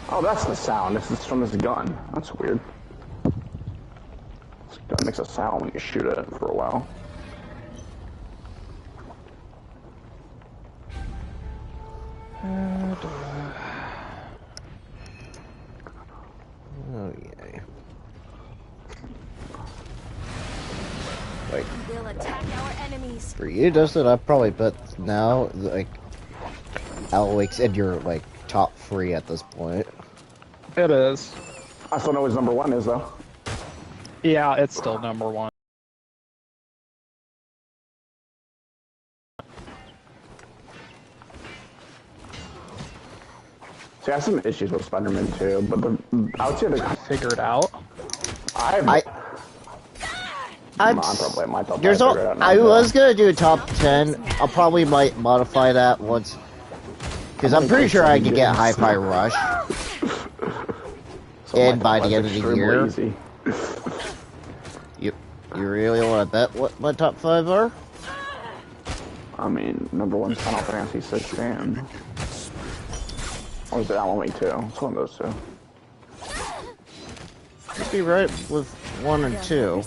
Oh, that's the sound. This is from this gun. That's weird. This gun makes a sound when you shoot it for a while. Oh yay. Like, We'll attack our enemies. for you, Dustin, I probably bet now, like, Alan in your, like, top 3 at this point. It is. I still know what his number 1 is, though. Yeah, it's still number 1. See, I have some issues with Spider-Man 2, but I would say the... Figure it out. I'm probably at my top 5. I was gonna do a top 10. I'll probably might modify that once. Because I'm pretty sure I could get Hi-Fi Rush. So and by the end of the year. Easy. You really want to bet what my top 5 are? I mean, number 1's Final Fantasy 16. Or is it Alan Wake 2? It's one of those two. You'd be right with 1 and 2.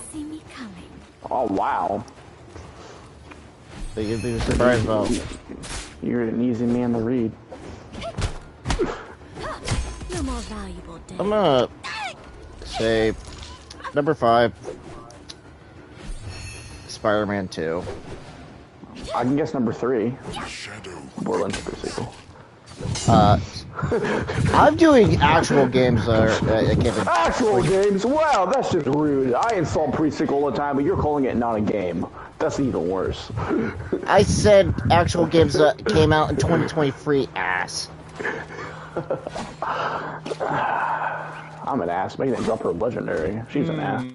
Oh, wow. But you'd be surprised about... You're an easy man to read. You're more valuable, Dad. I'm gonna say number 5, Spider-Man 2. I can guess number 3. Borderlands 3 sequel. I'm doing actual games that are Actual games? Wow, that's just rude. I install pre-sequel all the time, but you're calling it not a game. That's even worse. I said actual games that came out in 2023, ass. I'm an ass. Making it drop her legendary. She's an ass.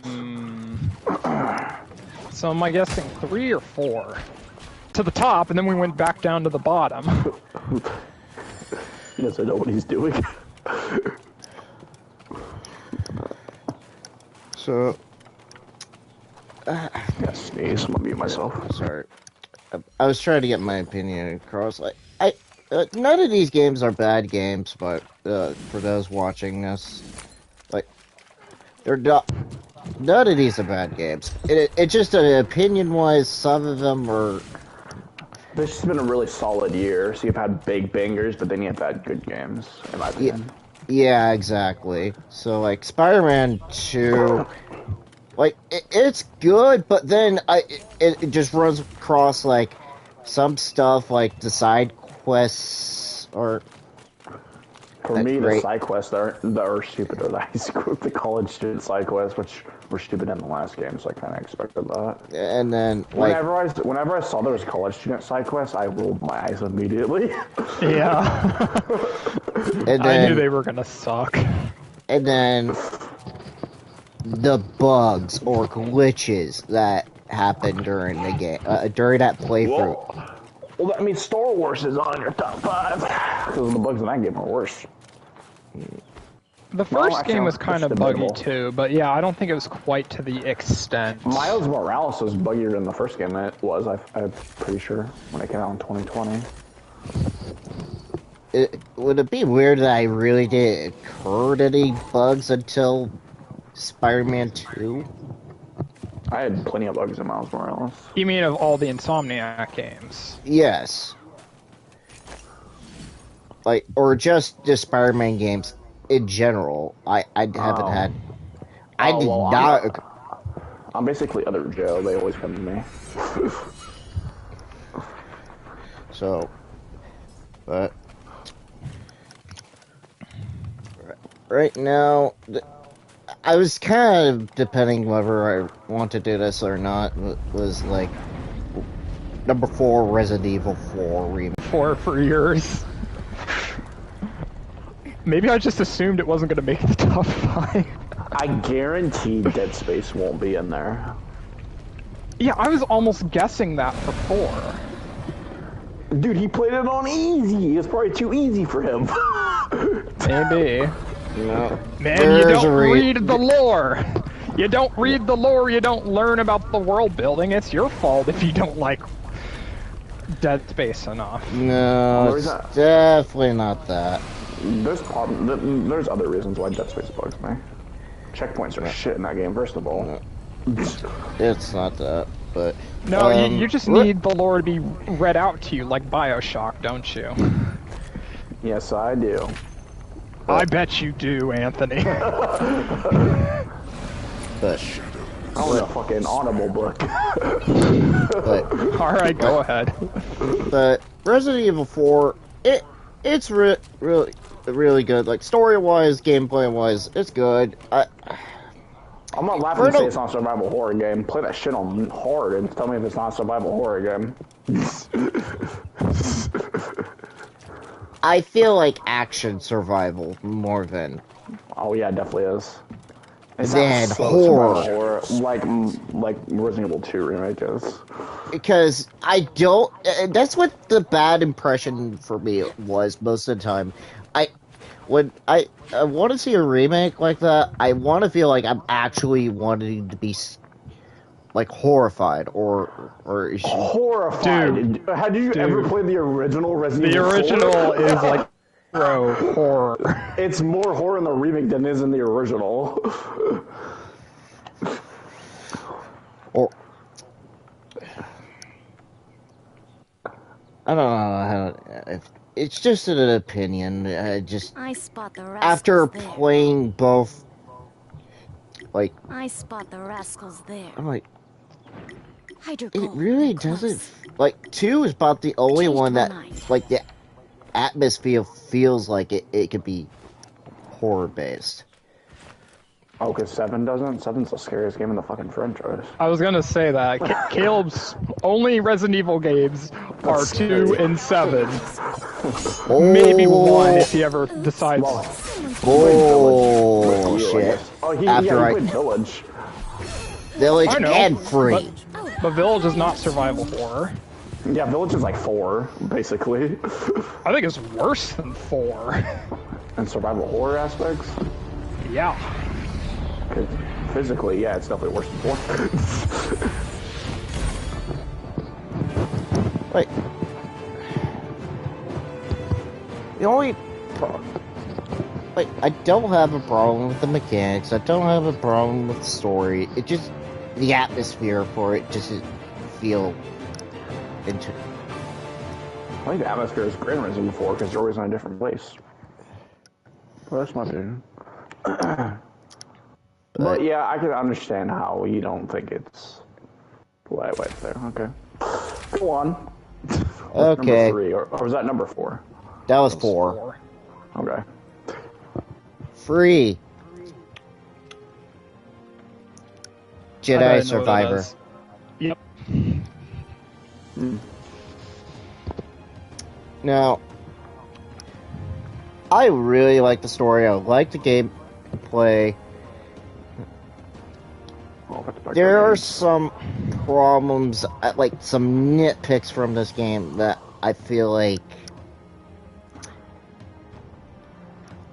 So am I guessing 3 or 4? To the top, and then we went back down to the bottom. He doesn't know what he's doing. So... Yeah, sneeze. I'm gonna mute myself. Sorry. I was trying to get my opinion across. Like, none of these games are bad games, but for those watching this, like, they're not. None of these are bad games. It's just opinion-wise, some of them are. This has been a really solid year. So you've had big bangers, but then you've had good games, in my opinion. Yeah, exactly. So like Spider-Man 2. Like, it's good, but then it just runs across, like, some stuff, like, the side quests, or... For me, the side quests that are stupid are the college student side quests, which were stupid in the last game, so I kind of expected that. And then, like... Whenever I saw there was college student side quests, I rolled my eyes immediately. Yeah. And then, I knew they were gonna suck. And then... the bugs or glitches that happen during the game, during that playthrough. Well, that means Star Wars is on your top 5. Because the bugs in that game are worse. The first game was kind of buggy too, but yeah, I don't think it was quite to the extent. Miles Morales was buggier than the first game it was, I'm pretty sure, when it came out in 2020. Would it be weird that I really didn't incur any bugs until Spider-Man 2? I had plenty of bugs in Miles Morales. You mean of all the Insomniac games? Yes. Like, or just the Spider-Man games in general. I haven't had... I did not... I'm basically other Joe. They always come to me. So... But... Right now... I was kind of depending whether I want to do this or not. Was like number 4, Resident Evil 4 remake. 4 for yours. Maybe I just assumed it wasn't going to make the top 5. I guarantee Dead Space won't be in there. Yeah, I was almost guessing that for 4. Dude, he played it on easy. It's probably too easy for him. Maybe. No. Man, you don't read the lore. You don't read the lore, you don't learn about the world building. It's your fault if you don't like Dead Space enough. No, it's definitely not that. There's other reasons why Dead Space bugs me. Checkpoints are shit in that game, first of all. It's not that, but... No, you just need the lore to be read out to you like BioShock, don't you? Yes, I do. I bet you do, Anthony. But... I want a fucking Audible book. But... Alright, go ahead. But Resident Evil 4, it's really good. Like, story-wise, gameplay-wise, it's good. I'm not laughing to say it's not a survival horror game. Play that shit on hard and tell me if it's not a survival horror game. I feel like action survival more than... Oh yeah, it definitely is. It's than so horror. like Resident Evil 2 remake is. Because I don't... That's what the bad impression for me was most of the time. When I want to see a remake like that, I want to feel like I'm actually wanting to be, like, horrified or horrified. Dude, Had you ever played the original Resident Evil 4? The original is like horror. It's more horror in the remake than it is in the original. Or I don't know how. It's just an opinion. I spot the rascals after there. playing both, like I spot the rascals there. I'm like, Hydro it Gold, really close. doesn't. Like 2 is about the only Changed one my that, mind. like, the atmosphere feels like it could be horror based. Oh, because 7 doesn't? 7's the scariest game in the fucking franchise. I was gonna say that. Caleb's only Resident Evil games are 2 and 7. Maybe 1 if he ever decides. Oh shit! Oh, he After played Village. Village I know, and Free. But Village is not survival horror. Yeah, Village is like 4, basically. I think it's worse than 4. And survival horror aspects? Yeah. Because physically, yeah, it's definitely worse than 4. Like, the only like, I don't have a problem with the mechanics. I don't have a problem with the story. It just, the atmosphere for it just feel into. I think the atmosphere is great in Resident Evil 4 because you're always in a different place. Well, that's my opinion. But yeah, I can understand how you don't think it's wait there. Okay, go on. Okay. Number 3, or was that number 4? That was 4. Okay. Free. I Jedi don't know what that Survivor. is. Yep. Now, I really like the story. I like the gameplay. There are some problems, like some nitpicks from this game that I feel like,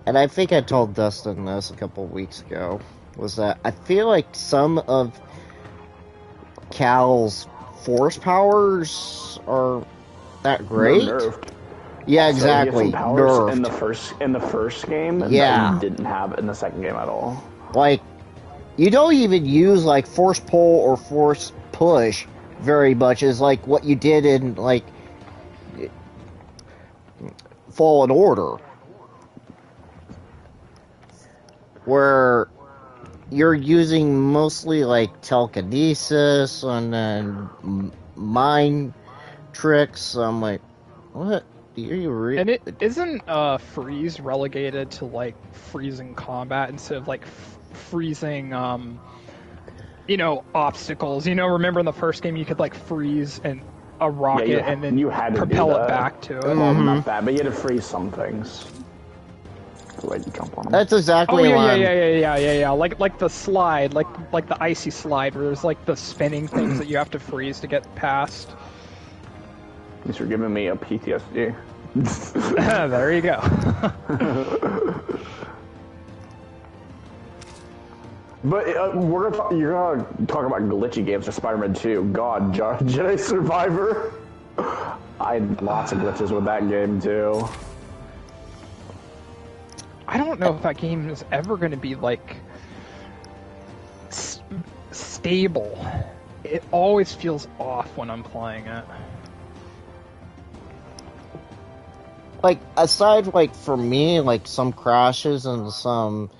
and I think I told Dustin this a couple of weeks ago, was that I feel like some of Cal's force powers are that great. Nerfed. Yeah, exactly. So powers Nerfed. in the first game that Yeah. you didn't have in the second game at all. Like, you don't even use, like, force pull or force push very much as, like, what you did in, like, Fallen Order. Where you're using mostly, like, telekinesis and then mind tricks. I'm like, what? And it isn't freeze relegated to like freezing combat instead of like freezing you know, obstacles. You know, remember in the first game you could like freeze a rocket and then you had to propel it back to it. Well, not that, but you had to freeze some things. To let you jump on them. That's exactly yeah. Like the slide, like the icy slide where there's like the spinning things that you have to freeze to get past. Thanks for giving me a PTSD. There you go. But you're gonna talk about glitchy games for Spider-Man 2. God, Jedi Survivor. I had lots of glitches with that game too. I don't know if that game is ever going to be like stable. It always feels off when I'm playing it. Like, aside, like, for me, like, some crashes and some,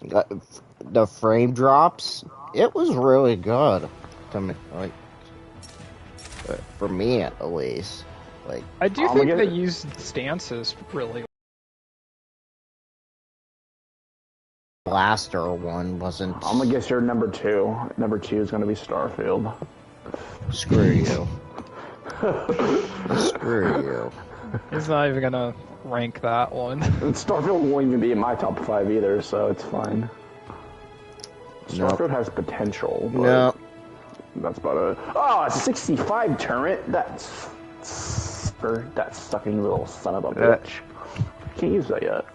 the frame drops, it was really good to me, like, for me at least. Like, I do think they used stances really. Blaster one wasn't. I'm gonna guess you're number 2. Number 2 is gonna be Starfield. Screw you. Screw you. He's not even gonna rank that one. Starfield won't even be in my top 5 either, so it's fine. Starfield has potential. But no. That's about it. Oh, 65 turret? That's that sucking little son of a bitch. Can't use that yet.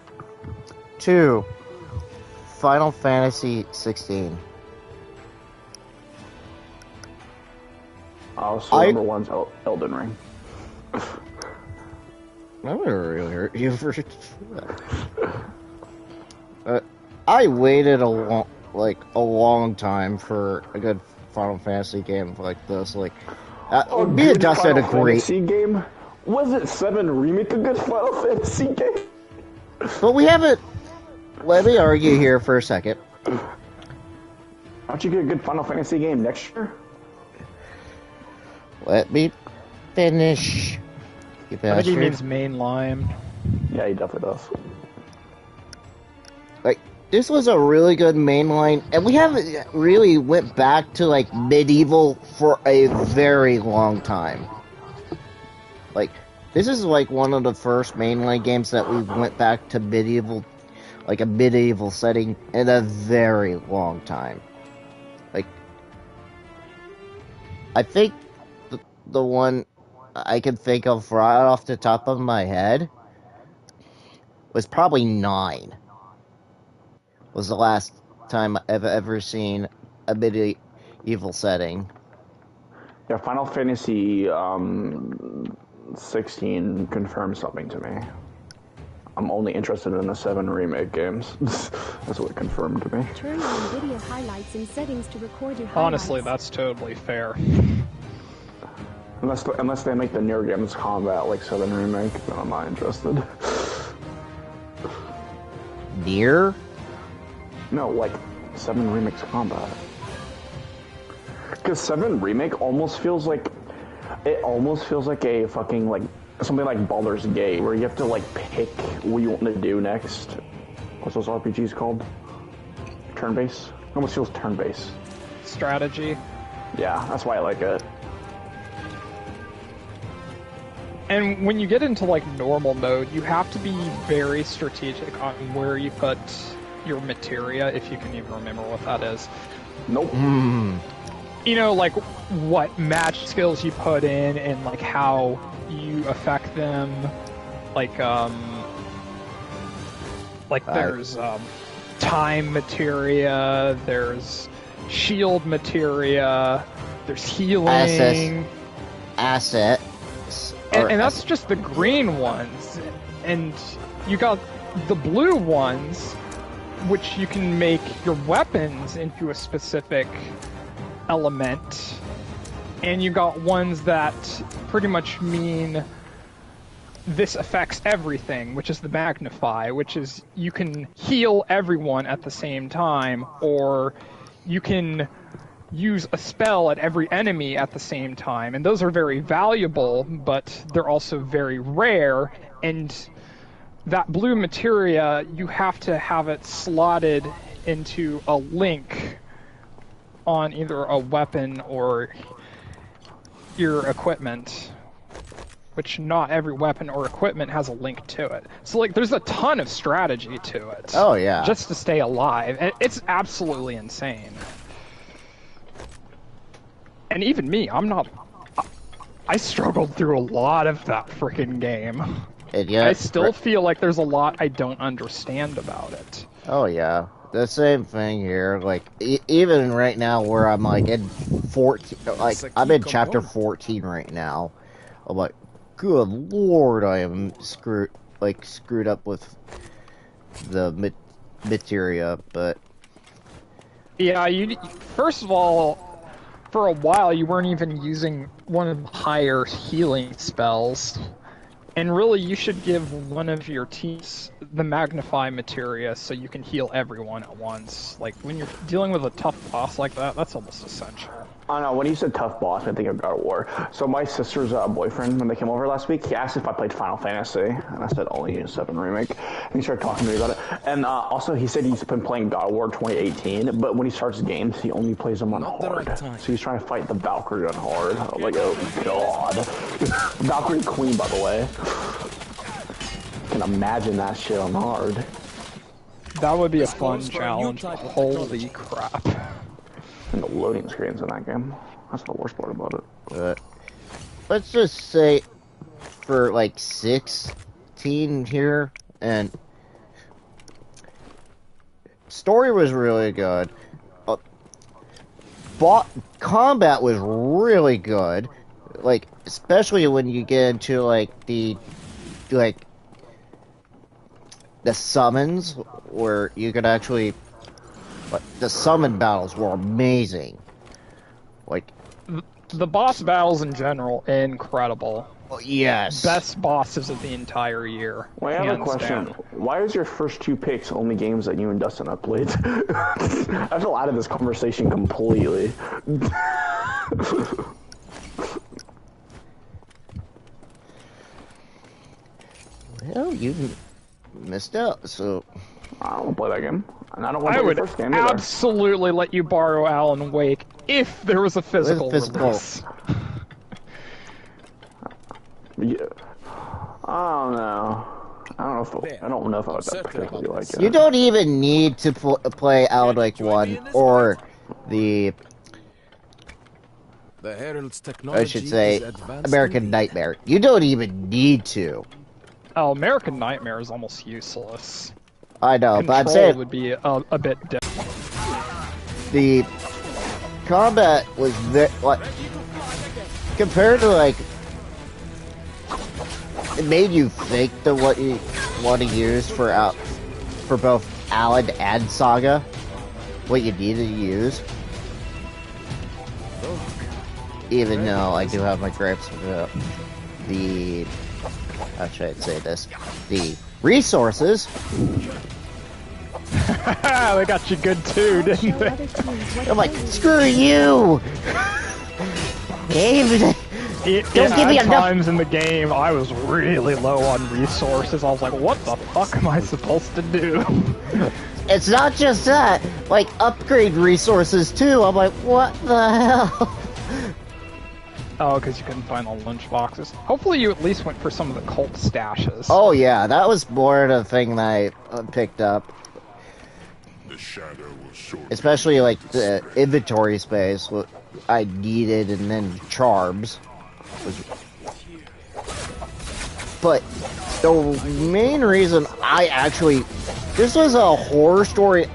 2. Final Fantasy 16. So number 1's Elden Ring. I would really hurt you for that. I waited a long time for a good Final Fantasy game like this. Like, me and Dustin Final agree. Fantasy game? Was it 7 Remake a good Final Fantasy game? But we haven't. Let me argue here for a second. Don't you get a good Final Fantasy game next year? Let me finish. You I think he bastard. means mainline. Yeah, he definitely does. Like, this was a really good mainline, and we haven't really went back to, like, medieval for a very long time. Like, this is, like, one of the first mainline games that we went back to medieval, like, a medieval setting in a very long time. Like, I think the one I can think of right off the top of my head was probably 9. Was the last time I've ever seen a medieval setting. Yeah, Final Fantasy 16 confirmed something to me. I'm only interested in the 7 remake games. That's what it confirmed to me. Turn on video highlights and settings to record your highlights. Honestly, that's totally fair. Unless they make the newer games combat like 7 remake, then I'm not interested. Near? No, like 7 remakes combat. Because 7 remake almost feels like a fucking like something like Baldur's Gate, where you have to like pick what you want to do next. What's those RPGs called? Turn-based? Almost feels turn-based. Strategy. Yeah, that's why I like it. And when you get into like normal mode, you have to be very strategic on where you put your materia, if you can even remember what that is. Nope. You know, like what match skills you put in and like how you affect them. Like there's time materia, there's shield materia, there's healing. Asset. And that's just the green ones. And you got the blue ones, which you can make your weapons into a specific element. And you got ones that pretty much mean this affects everything, which is the magnify, which is you can heal everyone at the same time, or you can use a spell at every enemy at the same time. And those are very valuable, but they're also very rare. And that blue materia, you have to have it slotted into a link on either a weapon or your equipment, which not every weapon or equipment has a link to it. So like there's a ton of strategy to it. Oh yeah. Just to stay alive. And it's absolutely insane. And even me, I struggled through a lot of that freaking game. I still feel like there's a lot I don't understand about it. Oh yeah, the same thing here. Like even right now, where I'm like in 14, like I'm in chapter 14 right now. I'm like, good lord, I am screwed up with the materia, but Yeah, first of all, for a while you weren't even using one of the higher healing spells. And really, you should give one of your teams the Magnify Materia so you can heal everyone at once. Like, when you're dealing with a tough boss like that, that's almost essential. I don't know, when you said tough boss, I think of God of War. So my sister's boyfriend, when they came over last week, he asked if I played Final Fantasy, and I said only 7 Remake. And he started talking to me about it. And also, he said he's been playing God of War 2018, but when he starts games, he only plays them on hard. So he's trying to fight the Valkyrie on hard. I'm like, oh god. Valkyrie Queen, by the way. I can imagine that shit on hard. That would be a fun challenge. Holy crap. And the loading screens in that game. That's the worst part about it. Let's just say for like 16 here, and story was really good. Combat was really good. Like, especially when you get into like the summons, where you could actually, the summon battles were amazing. Like, the boss battles in general, incredible. yes. Best bosses of the entire year. Well, I have a hands question. down. Why is your first 2 picks only games that you and Dustin have played? I feel out of this conversation completely. Well, you missed out, so I don't want to play that game. And I don't want to I play would the first game either. absolutely let you borrow Alan Wake if there was a physical release. Yeah. I don't know. I don't know if I would particularly like it. you don't even need to play Alan Wake 1 or the, The Herald's technology I should say, is advanced American indeed. Nightmare. You don't even need to. Oh, American Nightmare is almost useless. I know, but I'm Control saying would be a bit different. the combat was like, compared to like, it made you think that what you want to use for both Alan and Saga, what you needed to use. Even though I do have my gripes with the, how should I say this, the resources. They got you good too, didn't Show they? other teams what I'm like, to do. screw you! David, don't give me At enough. times in the game, I was really low on resources. I was like, what the fuck am I supposed to do? It's not just that, like, upgrade resources too. I'm like, what the hell? Oh, because you couldn't find the lunch boxes. Hopefully you at least went for some of the cult stashes. Oh yeah, that was more the thing that I picked up. The shadow will shortly. Especially like the inventory space, what I needed, and then charms. But the main reason I actually, this was a horror story,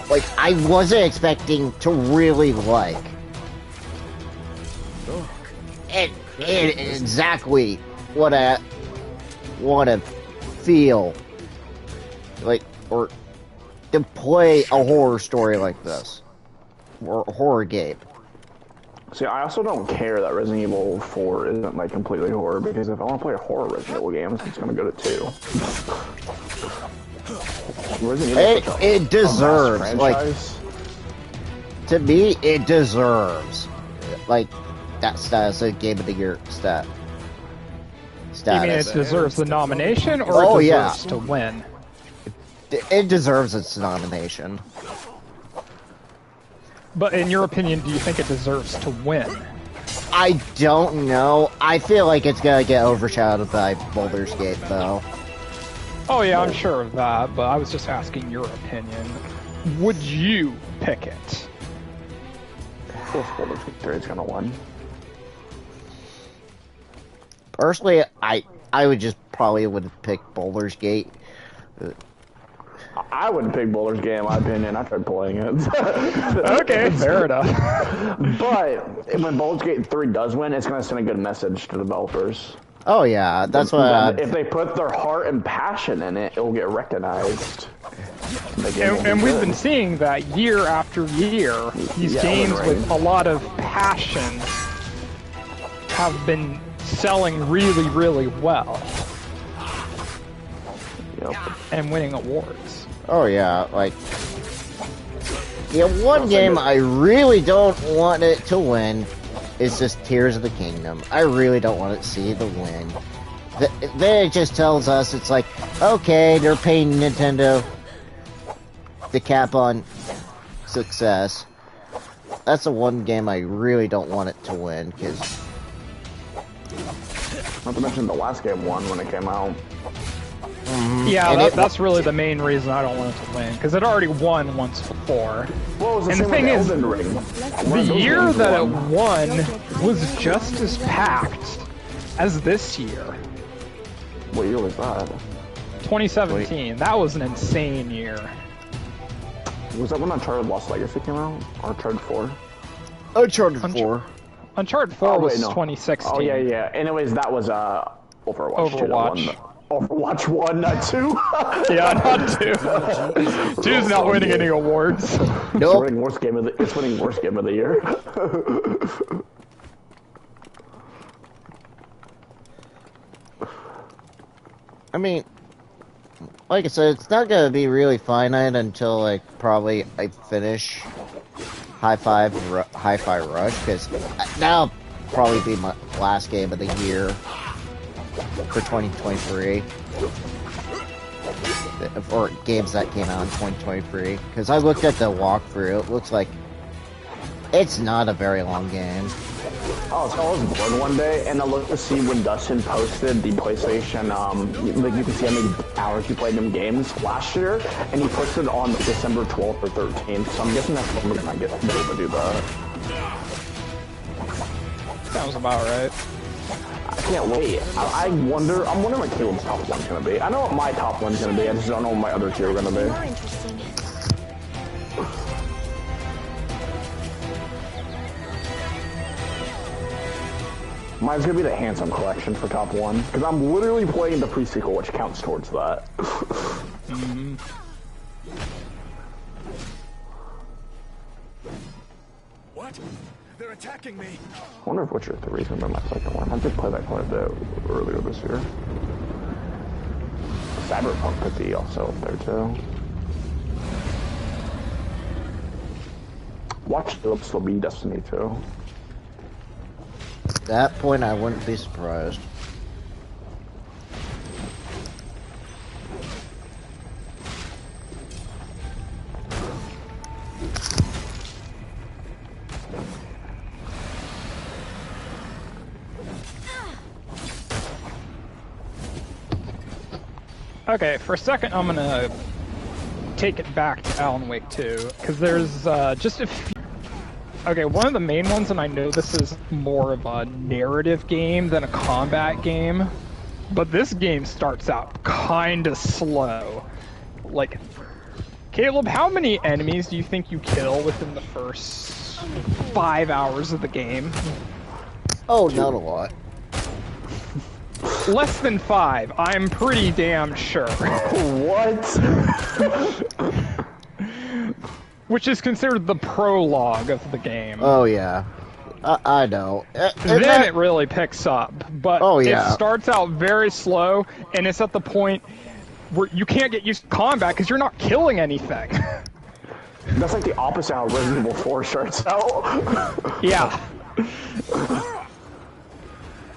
like I wasn't expecting to really like. And exactly what I want to feel like, or to play a horror story like this, or a horror game. See, I also don't care that Resident Evil 4 isn't like completely horror, because if I want to play a horror Resident Evil game, it's going to go to 2. Resident Evil It deserves, like, franchise. to me, it deserves, like, that status, a Game of the Year You mean it status. deserves the nomination, or Oh, it yeah. deserves to win? It deserves its nomination. But in your opinion, do you think it deserves to win? I don't know. I feel like it's gonna get overshadowed by Baldur's Gate, though. Oh yeah, I'm sure of that, but I was just asking your opinion. Would you pick it? Of course, Baldur's Gate 3 is going to win. Personally, I would just probably would pick Baldur's Gate. I wouldn't pick Baldur's Gate, in my opinion. I tried playing it. Okay, fair enough. But when Baldur's Gate 3 does win, it's going to send a good message to developers. Oh yeah, that's why. If they put their heart and passion in it, it'll get recognized. And we've been seeing that year after year. These games with a lot of passion have been selling really, really well. Yep. And winning awards. Oh yeah, like one game I really don't want it to win is just Tears of the Kingdom. I really don't want it to see the win. Then it just tells us it's like, okay, they're paying Nintendo the cap on success. That's the one game I really don't want it to win, because... Not to mention the last game won when it came out. Yeah, that's really the main reason I don't want it to win, because it already won once before. Well, and the thing is, the year that it won was just as packed as this year. What year was that? 2017. Wait. That was an insane year. Was that when Uncharted Lost Legacy came out? Or Uncharted 4? Uncharted 4. Uncharted 4 was 2016. Oh, yeah. Anyways, that was Overwatch. Overwatch 1, not 2. Yeah, not 2. 2's not winning any awards. Nope. It's winning worst game of the year. I mean, like I said, it's not gonna be really finite until like probably I finish Hi-Fi Rush, because that'll probably be my last game of the year for 2023, or games that came out in 2023. Because I looked at the walkthrough, it looks like it's not a very long game. Oh, so I was bored one day, and I looked to see when Dustin posted the PlayStation, like you can see how many hours he played in games last year, and he posted on December 12th or 13th, so I'm guessing that's when we're gonna get able to do that. Sounds about right. I can't wait. I'm wondering what Caleb's top one's gonna be. I know what my top one's gonna be, I just don't know what my other two are gonna be. More interesting. Mine's gonna be the Handsome Collection for top one, because I'm literally playing the pre-sequel, which counts towards that. What? They're attacking me. I wonder if Witcher 3 is gonna be my second one. I did play that quite a bit earlier this year. Cyberpunk could be also up there too. Watch Phillips will be Destiny 2. At that point, I wouldn't be surprised. Okay, for a second, I'm gonna take it back to Alan Wake 2, because there's just a few... Okay, one of the main ones, and I know this is more of a narrative game than a combat game, but this game starts out kinda slow. Like, Caleb, how many enemies do you think you kill within the first 5 hours of the game? Oh, not a lot. Less than 5, I'm pretty damn sure. What? Which is considered the prologue of the game. Oh yeah, I know. Then it really picks up, but it starts out very slow, and it's at the point where you can't get used to combat because you're not killing anything. That's like the opposite of how Resident Evil 4 starts out. Yeah.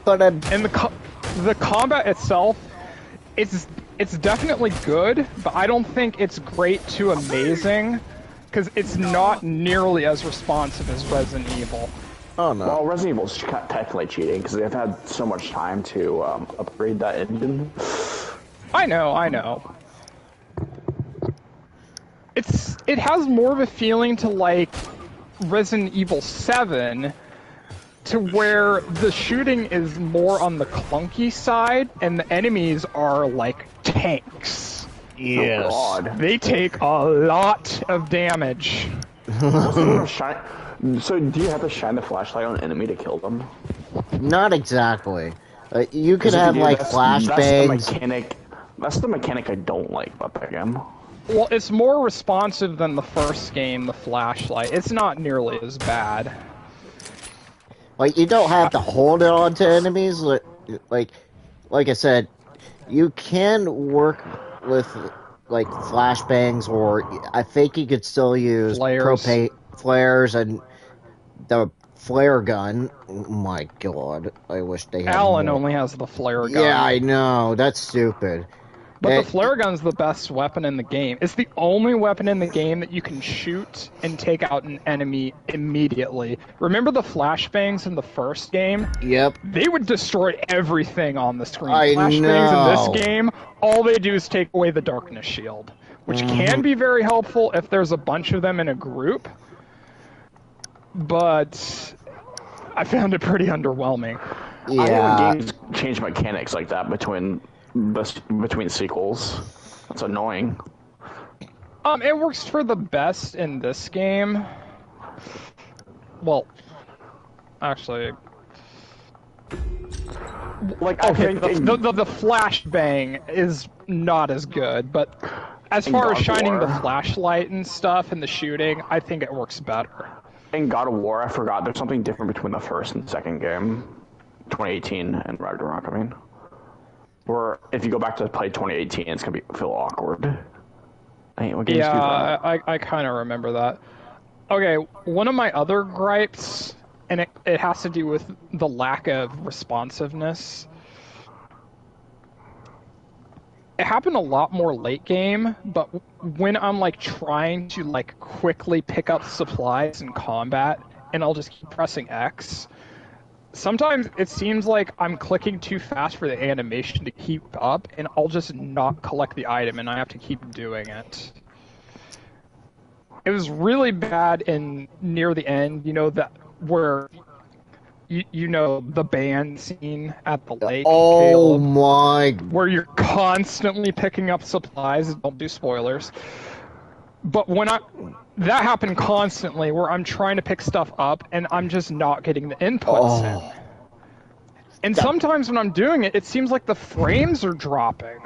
But and the combat itself, it's definitely good, but I don't think it's great to amazing. Because it's not nearly as responsive as Resident Evil. Oh no. Well, Resident Evil's technically cheating because they've had so much time to upgrade that engine. I know. It has more of a feeling to like Resident Evil 7, to where the shooting is more on the clunky side, and the enemies are like tanks. Yes. Oh, God. They take a lot of damage. So do you have to shine the flashlight on an enemy to kill them? Not exactly. You could have like flashbangs. That's the mechanic I don't like about that game. Well, it's more responsive than the first game, the flashlight. It's not nearly as bad. Like, you don't have to hold it on to enemies. Like I said, you can work with, like, flashbangs, or I think you could still use flares and the flare gun. Oh my god, I wish they had Alan more. only has the flare gun. Yeah, I know, that's stupid. But the flare gun's the best weapon in the game. It's the only weapon in the game that you can shoot and take out an enemy immediately. Remember the flashbangs in the first game? Yep. They would destroy everything on the screen. I Flashbangs in this game, all they do is take away the darkness shield, which can be very helpful if there's a bunch of them in a group. But I found it pretty underwhelming. Yeah. I hate when games change mechanics like that between sequels. That's annoying. It works for the best in this game. Well, actually, Like, okay, I think the flashbang is not as good, but as far as shining the flashlight and stuff and the shooting, I think it works better. in God of War, I forgot there's something different between the first and second game, 2018 and Ragnarok. I mean, where if you go back to play 2018, it's gonna feel awkward. I hate when games do that. I kind of remember that. Okay, one of my other gripes, and it has to do with the lack of responsiveness. It happened a lot more late game, but when I'm like trying to like quickly pick up supplies in combat, and I'll just keep pressing X, sometimes it seems like I'm clicking too fast for the animation to keep up, and I'll just not collect the item, and I have to keep doing it. It was really bad in near the end, you know, that where you know the band scene at the lake. Oh Caleb, my! where you're constantly picking up supplies. Don't do spoilers. But when that happened constantly, where I'm trying to pick stuff up and I'm just not getting the inputs in. And sometimes when I'm doing it, it seems like the frames are dropping.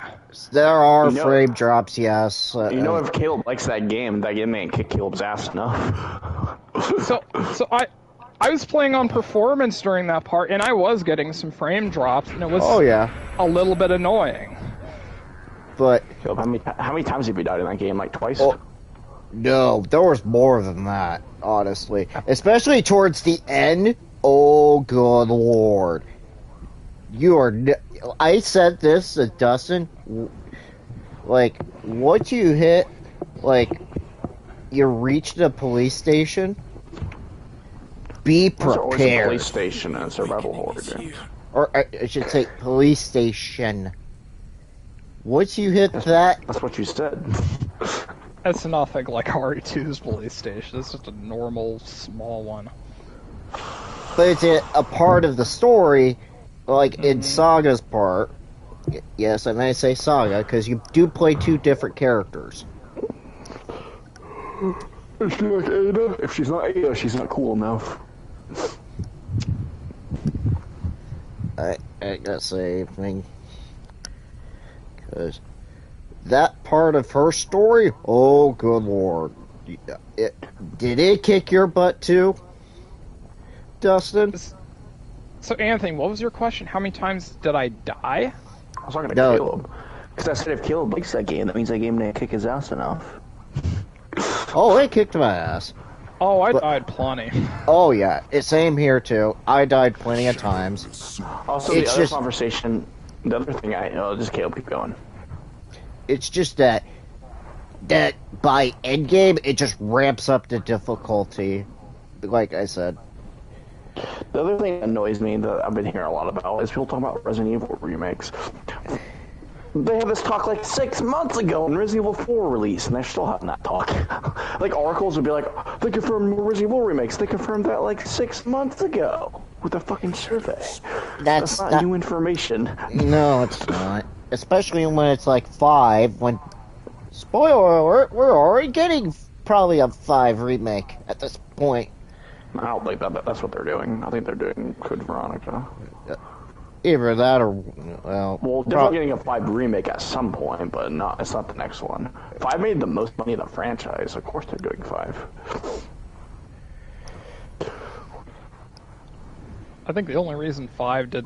There are frame drops, yes. If Caleb likes that game ain't kick Caleb's ass enough. So I was playing on performance during that part, and I was getting some frame drops, and it was a little bit annoying. But Caleb, how many times have you died in that game? Like twice? Oh, no, there was more than that, honestly. Especially towards the end. Oh, good lord. I said this to Dustin, like, once you hit, like, you reach the police station, be prepared. There's always a police station in a survival horror game. Or I should say police station. Once you hit that... That's what you said. It's nothing like RE2's police station. It's just a normal, small one. But it's a part of the story, like in Saga's part. Yes, I may say Saga, because you do play two different characters. Is she like Ada? If she's not Ada, she's not cool enough. I gotta say, because that part of her story, oh good lord. Did it kick your butt too, Dustin? So Anthony, what was your question? How many times did I die? I was talking to Caleb. Because I said if Caleb likes that game, that means that game didn't kick his ass enough. Oh, it kicked my ass. Oh, I died plenty. Oh yeah, same here too. I died plenty of times. Also, the other conversation, the other thing just Caleb, keep going. It's just that by endgame, it just ramps up the difficulty. Like I said. The other thing that annoys me that I've been hearing a lot about is people talking about Resident Evil remakes. They had this talk like 6 months ago when Resident Evil 4 released, and they're still having that talk. Like, articles would be like, they confirmed more Resident Evil remakes. They confirmed that like 6 months ago with a fucking survey. That's not new information. No, it's not. Especially when it's like 5, when... Spoiler alert, we're already getting probably a 5 remake at this point. I don't think that's what they're doing. I think they're doing Code Veronica. Either that or, well... Well, definitely getting a 5 remake at some point, but it's not the next one. 5 made the most money in the franchise. Of course they're doing 5. I think the only reason 5 did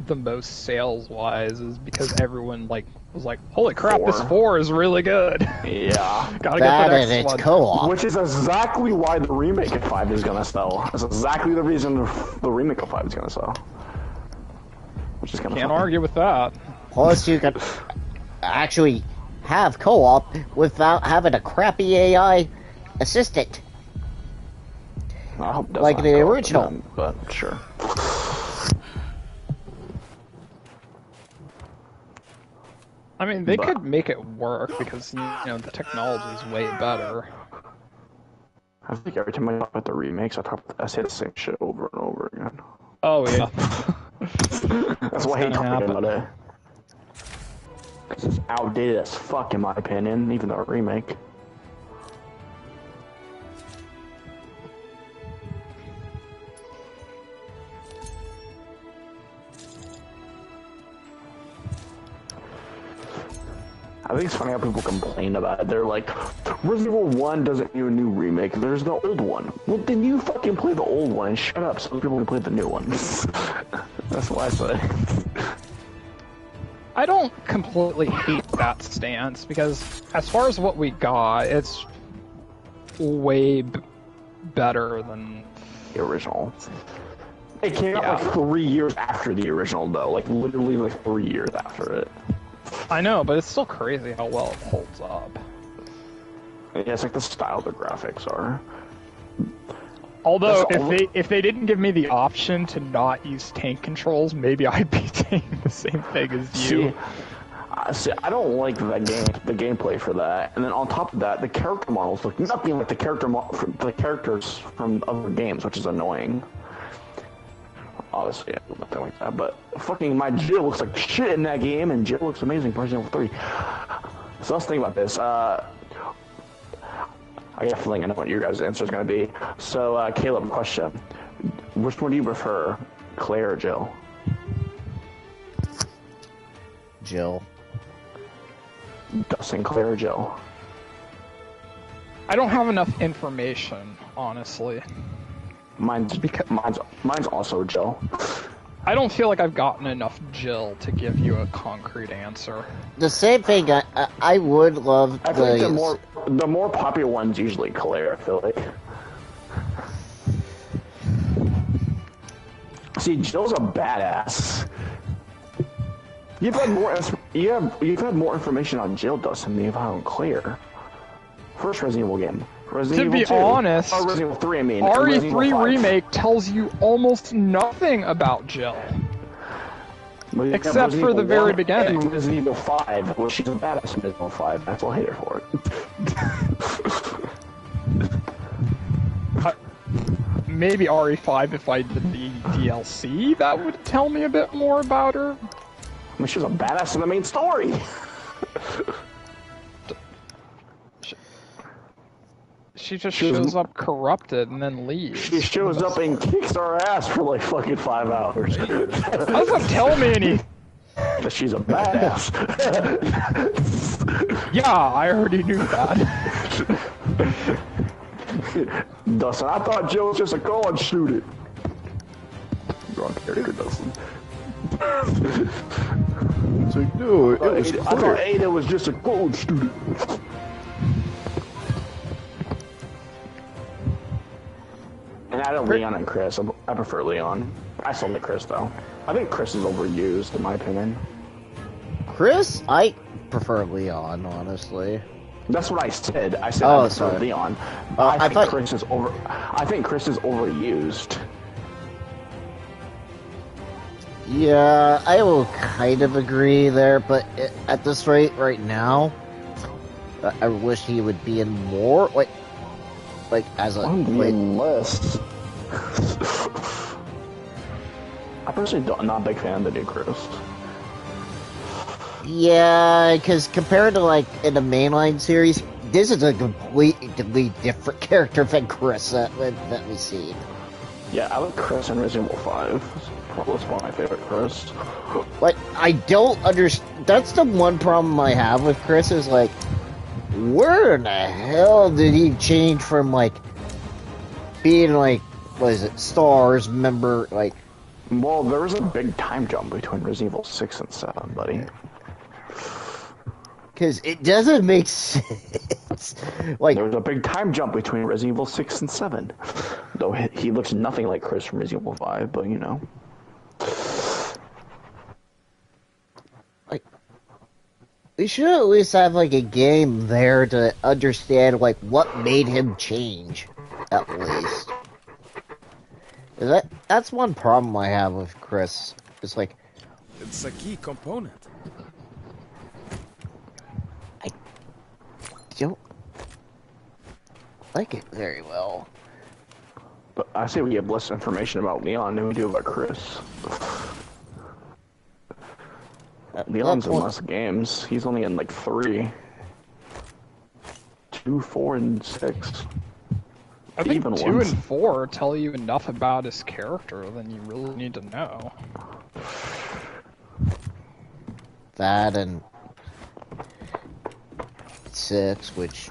the most sales-wise is because everyone was like, "Holy crap, this 4 is really good." Yeah, gotta that get the and next it's one. co-op. Which is exactly why the remake of 5 is gonna sell. That's exactly the reason the remake of 5 is gonna sell. Which is kind of Can't argue with that. Plus, you can actually have co-op without having a crappy AI assistant. I hope it doesn't Like have the co-op in original. them, but sure. I mean, they could make it work because the technology is way better. I think every time I talk about the remakes, I say the same shit over and over again. Oh yeah. That's why I hate gonna talking happen. about it. Because it's outdated as fuck, in my opinion, even though a remake. I think it's funny how people complain about it. They're like, Resident Evil 1 doesn't need a new remake. There's the old one. Well, then you fucking play the old one and shut up so people can play the new one. That's what I say. I don't completely hate that stance because, as far as what we got, it's way better than The original. It came out Yeah. like 3 years after the original, though. Like, literally like 3 years after it. I know, but it's still crazy how well it holds up. Yeah, it's like the style the graphics are. Although, That's if they didn't give me the option to not use tank controls, maybe I'd be saying the same thing as you. See, I don't like the gameplay for that. And then on top of that, the character models look nothing like the characters from other games, which is annoying. Obviously, I do nothing like that. But fucking my Jill looks like shit in that game, and Jill looks amazing in Resident Evil 3. So let's think about this. I got a feeling I know what your guys' answer is going to be. So, Caleb, question. Which one do you prefer, Claire or Jill? Jill. Dustin, Claire or Jill? I don't have enough information, honestly. Mine's also Jill. I don't feel like I've gotten enough Jill to give you a concrete answer. The same thing, I would love I think the more popular one's usually Claire, I feel like. See, Jill's a badass. You've had more information on Jill, Dustin, than you've had on Claire. First Resident Evil game. Resident To Evil be 2. honest, Or Resident Evil 3, I mean. and Resident Evil RE3 5. Remake tells you almost nothing about Jill. But you Except have for Resident the Evil very 1 beginning. And Resident Evil 5, well, she's a badass in Resident Evil 5. That's what I hate her for it. Maybe RE5 if I did the DLC, that would tell me a bit more about her. I mean, she's a badass in the main story. She just shows up corrupted and then leaves. She shows up and kicks our ass for like fucking 5 hours. That doesn't tell me anything. That she's a badass. Yeah, I already knew that. Dustin, I thought Jill was just a college student. Wrong character, Dustin. It's like, no, it was I thought Ada was just a college student. And I don't Leon and Chris. I prefer Leon. I still like Chris though. I think Chris is overused in my opinion. Chris? I prefer Leon, honestly. That's what I said. I said Oh, I prefer sorry. Leon. I I think thought- Chris is over. I think Chris is overused. Yeah, I will kind of agree there, but at this rate right now, I wish he would be in more, like as a, I'm like, being less. I personally not a big fan of the new Chris. yeah, because compared to like in the mainline series, this is a completely different character than Chris that we've seen. Yeah, I like Chris in Resident Evil 5. was one of my favorite Chris. Like, I don't understand. That's the one problem I have with Chris is like, where in the hell did he change from like being like, what is it, Stars member? Like, Well, there was a big time jump between Resident Evil 6 and 7, buddy. because it doesn't make sense. Like, There was a big time jump between Resident Evil 6 and 7. Though he looks nothing like Chris from Resident Evil 5, but you know. like, we should at least have like a game there to understand like what made him change, at least. That's one problem I have with Chris. It's like, It's a key component. I don't like it very well. But I say we have less information about Leon than we do about Chris. Leon's in less games. He's only in like 3. 2, 4, and 6. I think Even 2 ones. and 4 tell you enough about his character than you really need to know. That and 6, which,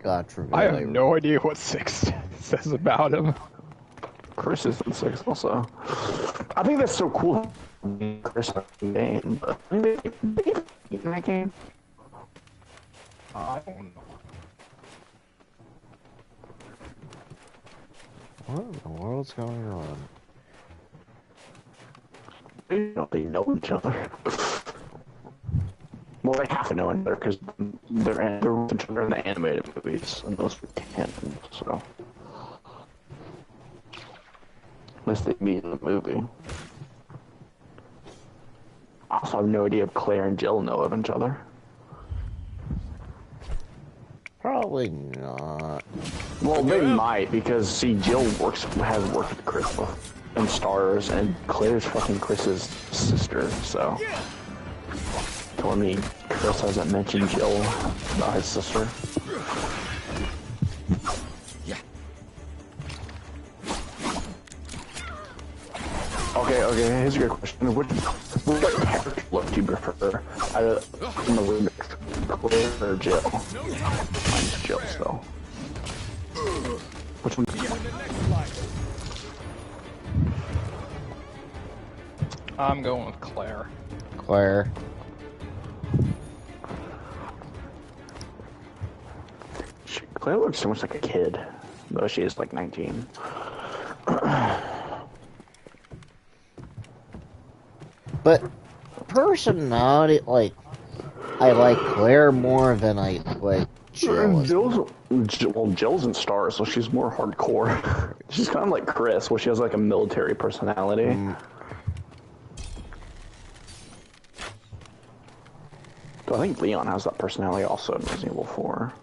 God forbid. I have no idea what 6 says about him. Chris is in 6 also. I think that's so cool. Chris in the game, but I mean, they in that game. I don't know. What in the world's going on? They know each other. Well, they have to know each other because they're with each other in the animated movies, and those were canon, so. Unless they meet in the movie. I also have no idea if Claire and Jill know of each other. Probably not. Well, they might, because, see, Jill has worked with Chris in Stars, and Claire's fucking Chris's sister, so. Telling me Chris hasn't mentioned Jill about his sister. Okay, here's a good question. Which character look do you prefer? In the remix, Claire or Jill? Mine's Jill, so. Which one? I'm going with Claire. Claire. Claire looks so much like a kid, though she is like 19. But personality, like, I like Claire more than I like Jill. Jill's in Stars, so she's more hardcore. She's kind of like Chris, where she has like a military personality. So I think Leon has that personality also in Resident Evil 4,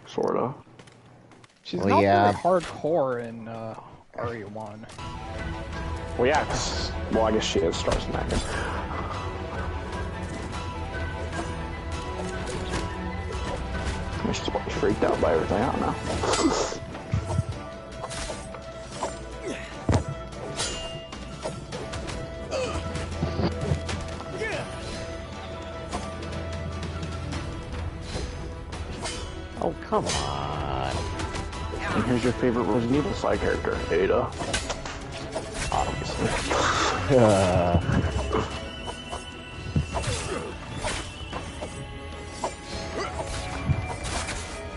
sorta. She's Well, not yeah. very hardcore in RE1. Well, yeah, well, I guess she is Stars in that game. I mean, she's probably freaked out by everything, I don't know. Oh, come on. And here's your favorite Resident Evil side character, Ada. Obviously.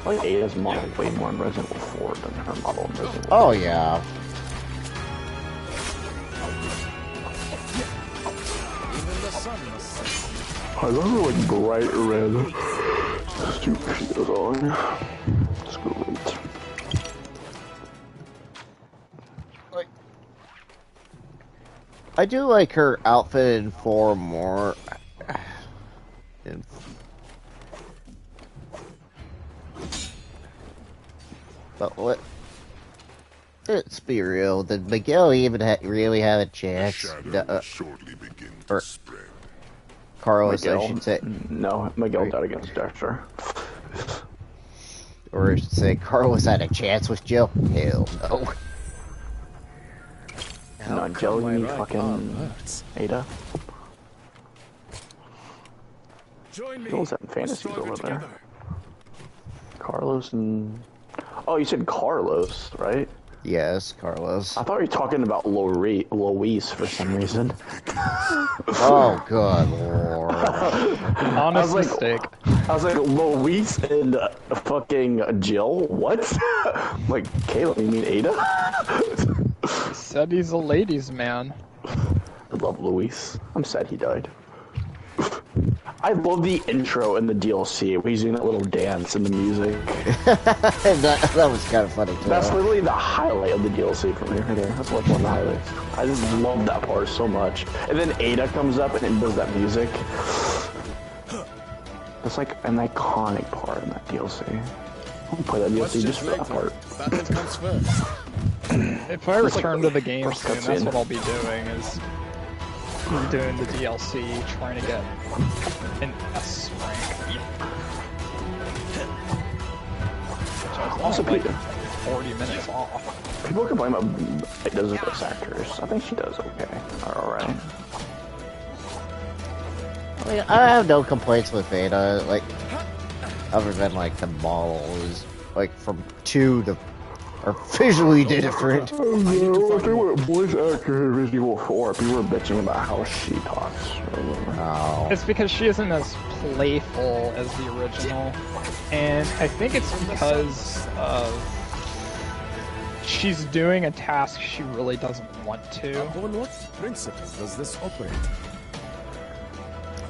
I like Ada's model way more in Resident Evil 4 than her model in Resident Evil. Oh, yeah. I love her like bright red. Stupid she goes on. It's great. I do like her outfit in 4 more. But what? Let's be real. Did Miguel even really have a The chance? shadow will shortly begin or- to spread. Carlos, I Miguel. should say. No, Miguel died against Dexter. Or I should say, Carlos had a chance with Jill. Hell no. No, Jill, my you need right arm fucking hurts. Ada. Join me. Who was that in We're fantasies stronger over there? together. Carlos and... Oh, you said Carlos, right? Yes, Carlos. I thought you were talking about Louise for some reason. Oh, good lord. Honest like- mistake. I was like, Louise and fucking Jill? What? Like, Caleb, you mean Ada? Said he's a ladies' man. I love Luis. I'm sad he died. I love the intro in the DLC where he's doing that little dance and the music. that was kind of funny too. That's literally the highlight of the DLC for me right there. That's like one of the highlights. I just love that part so much. And then Ada comes up and it does that music. It's like an iconic part in that DLC. I'll play that DLC just for that part. Battle comes first. If I return to the game first soon, that's cutscene. what I'll be doing, is doing the DLC, trying to get an S rank. Which I was Also, only like people 40 minutes off. complain about Ada's voice actors. I think she does okay. Alright. I mean, I have no complaints with Ada, like, other than, like, the models, like, from 2 to are visually different. Oh no, if they were voice actor in Resident Evil 4, people were bitching about how she talks. Oh. It's because she isn't as playful as the original, and I think it's because she's doing a task she really doesn't want to. Upon what principles does this operate?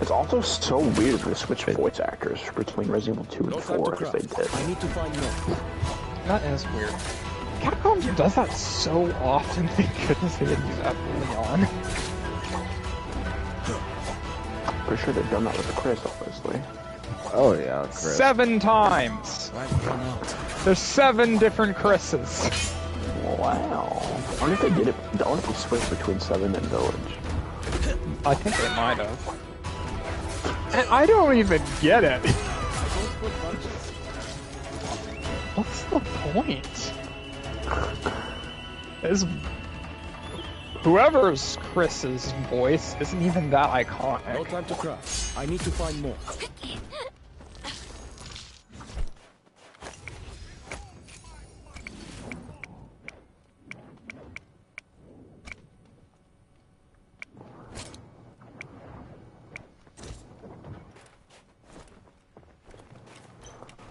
It's also so weird to switch voice actors between Resident Evil 2 No and time 4 to as they cry. did. I need to find more. That is weird. Capcom does that so often. Thank goodness they didn't do that early on. Pretty sure they've done that with Chris, obviously. Oh yeah, Chris. 7 times! I've run out. There's 7 different Chris's. Wow. I wonder if they did it. I wonder if they switched between 7 and Village. I think they might have. And I don't even get it. What's the point? Is whoever's Chris's voice isn't even that No iconic. time to cry. I need to find more.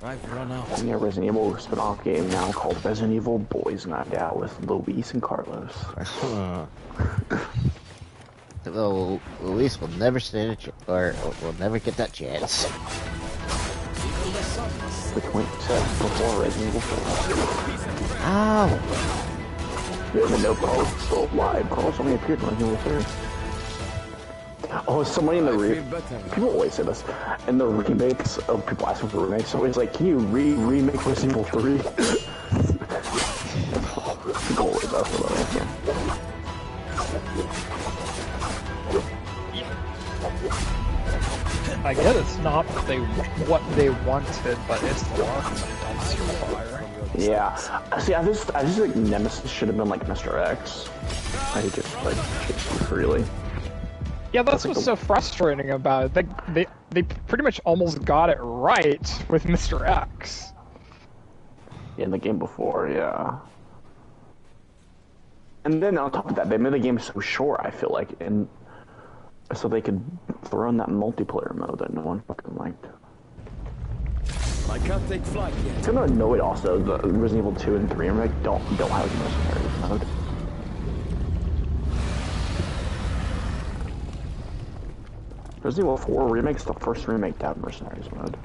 I've run out. And yeah, Resident Evil spin-off game now called Resident Evil Boys Night Out with Luis and Carlos. Though Luis will never stand a chance, or will never get that chance. Which went before Resident Evil 4. Ow! You didn't know Carlos was still alive. Carlos only appeared in Resident Evil 3. Oh, somebody in the people always say this. In the remakes of people asking for remakes, so it's like, can you remake Resident Evil 3? People always ask for that. Yeah. I get it's not what they wanted, but it's the luck of the dumpster fire. Yeah. See, I just think Nemesis should have been like Mr. X. I think it's like freely. Yeah, that's what's so frustrating about it. They pretty much almost got it right with Mr. X. In the game before, yeah. And then on top of that, they made the game so short, I feel like, and so they could throw in that multiplayer mode that no one fucking liked. I can't take flight yet. It's gonna annoy it also, the Resident Evil 2 and 3 remake don't have the mercenaries mode. Resident Evil 4 remake's the first remake to have mercenaries mode.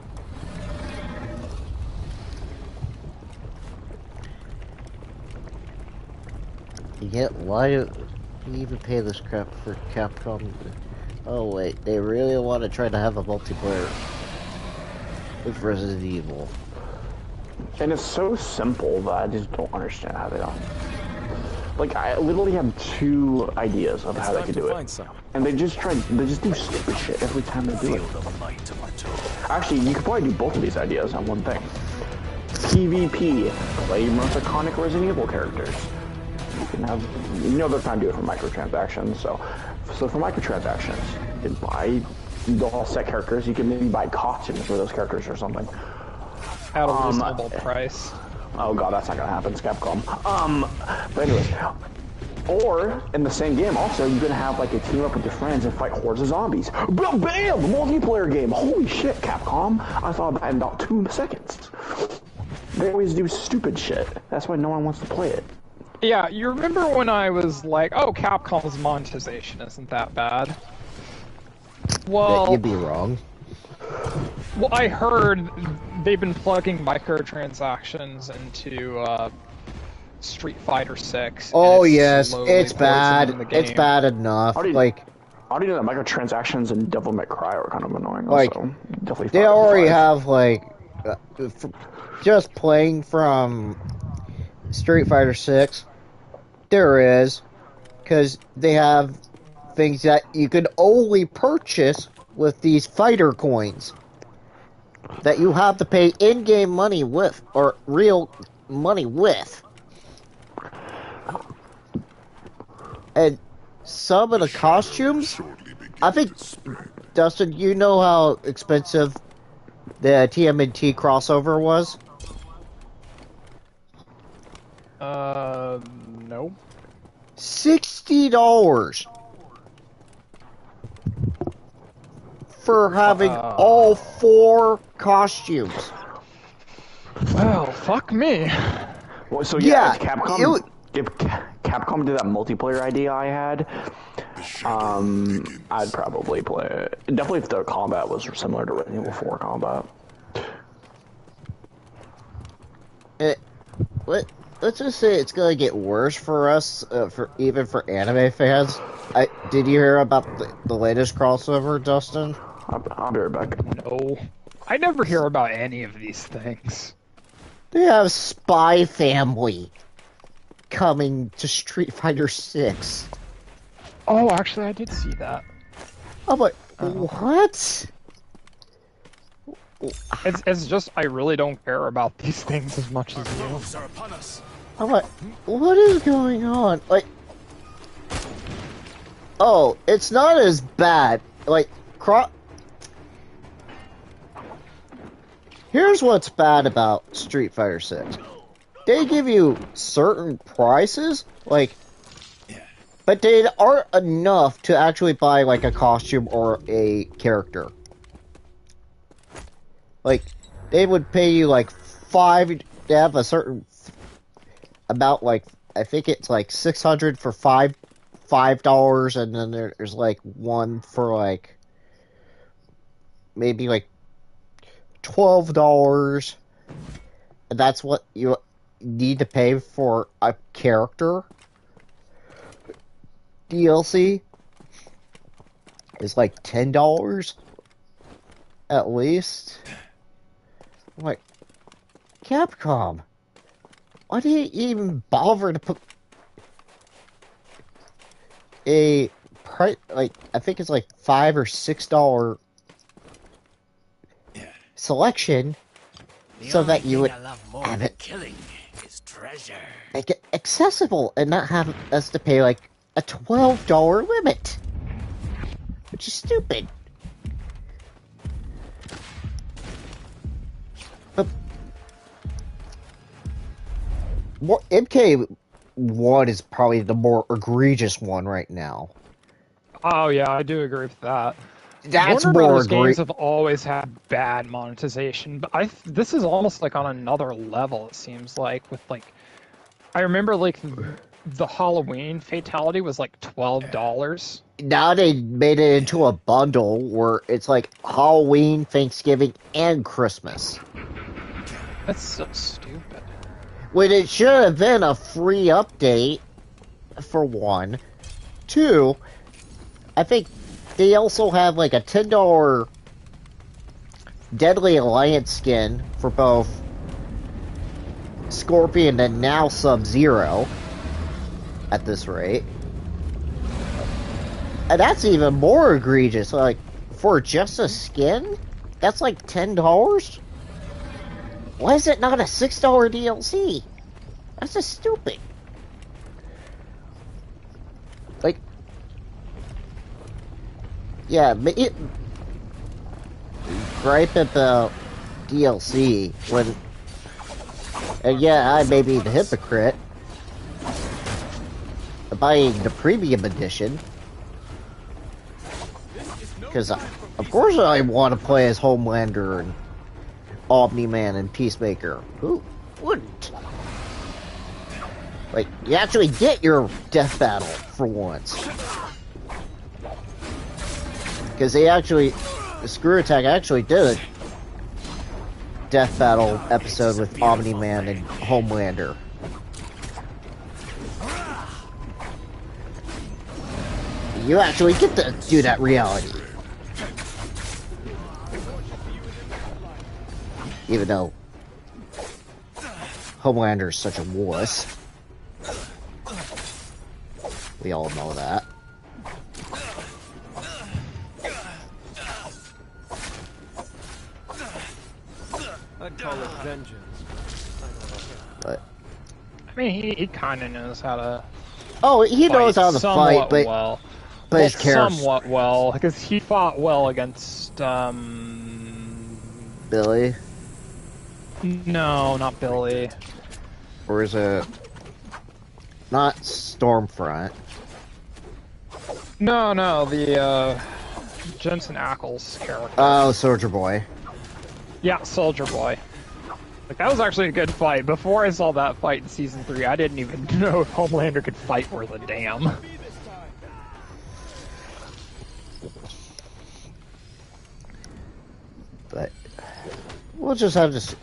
Yet, why do you even pay this crap for Capcom? Oh wait, they really want to try to have a multiplayer with Resident Evil. And it's so simple that I just don't understand how they don't. Like, I literally have 2 ideas of how they could do it. And they just do stupid shit every time they do it. Actually, you could probably do both of these ideas on one thing. PvP, play most iconic Resident Evil characters. can have, they're trying to do it for microtransactions. So for microtransactions, you can buy the all set characters. You can maybe buy costumes for those characters or something. At a reasonable price. Oh god, that's not gonna happen. It's Capcom. But anyways, or in the same game, also you can have like a team up with your friends and fight hordes of zombies. Bam! Bam! Multiplayer game. Holy shit, Capcom! I thought that in about 2 seconds. They always do stupid shit. That's why no one wants to play it. Yeah, you remember when I was like, "Oh, Capcom's monetization isn't that bad." Well, you'd be wrong. Well, I heard they've been plugging microtransactions into Street Fighter 6. Oh yes, it's bad. It's bad enough. I already know that microtransactions and Devil May Cry are kind of annoying. Like, also. Definitely they already have like just playing from Street Fighter 6. There is, because they have things that you can only purchase with these fighter coins that you have to pay in-game money with, or real money with. And some of the costumes, I think, Dustin, you know how expensive the TMNT crossover was? No. $60 for having all 4 costumes. Well, fuck me. Well, so yeah, if Capcom did that multiplayer idea I had, I'd probably play it. Definitely if the combat was similar to Resident Evil 4 combat. Let's just say it's gonna get worse for us, even for anime fans. Did you hear about the latest crossover, Dustin? I'll be right back. No. I never hear about any of these things. They have Spy Family coming to Street Fighter 6. Oh, actually, I did see that. I'm like, what? It's just, I really don't care about these things as much as you. I'm like, what is going on? Like, oh, it's not as bad. Like, here's what's bad about Street Fighter 6. They give you certain prices, like, but they aren't enough to actually buy, like, a costume or a character. Like, they would pay you, like, they have a certain amount, like, I think it's, like, $600 for $5, and then there's, like, one for, like, maybe, like, $12, and that's what you need to pay for a character. DLC is like $10 at least. I'm like, Capcom, why do you even bother to put a price, like, I think it's like $5 or $6 selection so that you would have it make it accessible and not have us to pay like a $12 limit, which is stupid. But MK1 is probably the more egregious one right now. Oh yeah, I do agree with that. That's Warner more Brothers games have always had bad monetization, but this is almost like on another level. It seems like with like, I remember like the Halloween Fatality was like $12. Now they made it into a bundle where it's like Halloween, Thanksgiving, and Christmas. That's so stupid. When it should have been a free update, for one. Two, I think they also have like a $10 Deadly Alliance skin for both Scorpion and now Sub-Zero at this rate. And that's even more egregious. Like, for just a skin? That's like $10? Why is it not a $6 DLC? That's just stupid. Yeah, gripe about DLC when, and yeah, I may be the hypocrite buying the premium edition because, of course, I want to play as Homelander and Omni-Man and Peacemaker. Who wouldn't? Like, you actually get your death battle for once. Because they actually, Screw Attack actually did a death battle episode with Omni-Man and Homelander. You actually get to do that reality. Even though Homelander's such a wuss. We all know that. I'd call it vengeance. But I mean, he kind of knows how to. oh, he knows how to fight, but well. but his character Somewhat well, because he fought well against Billy, No, not Billy. or is it not Stormfront? No, the Jensen Ackles character. Oh, Soldier Boy. Yeah, Soldier Boy. Like, that was actually a good fight. Before I saw that fight in Season 3, I didn't even know if Homelander could fight worth a damn. But we'll just have to see.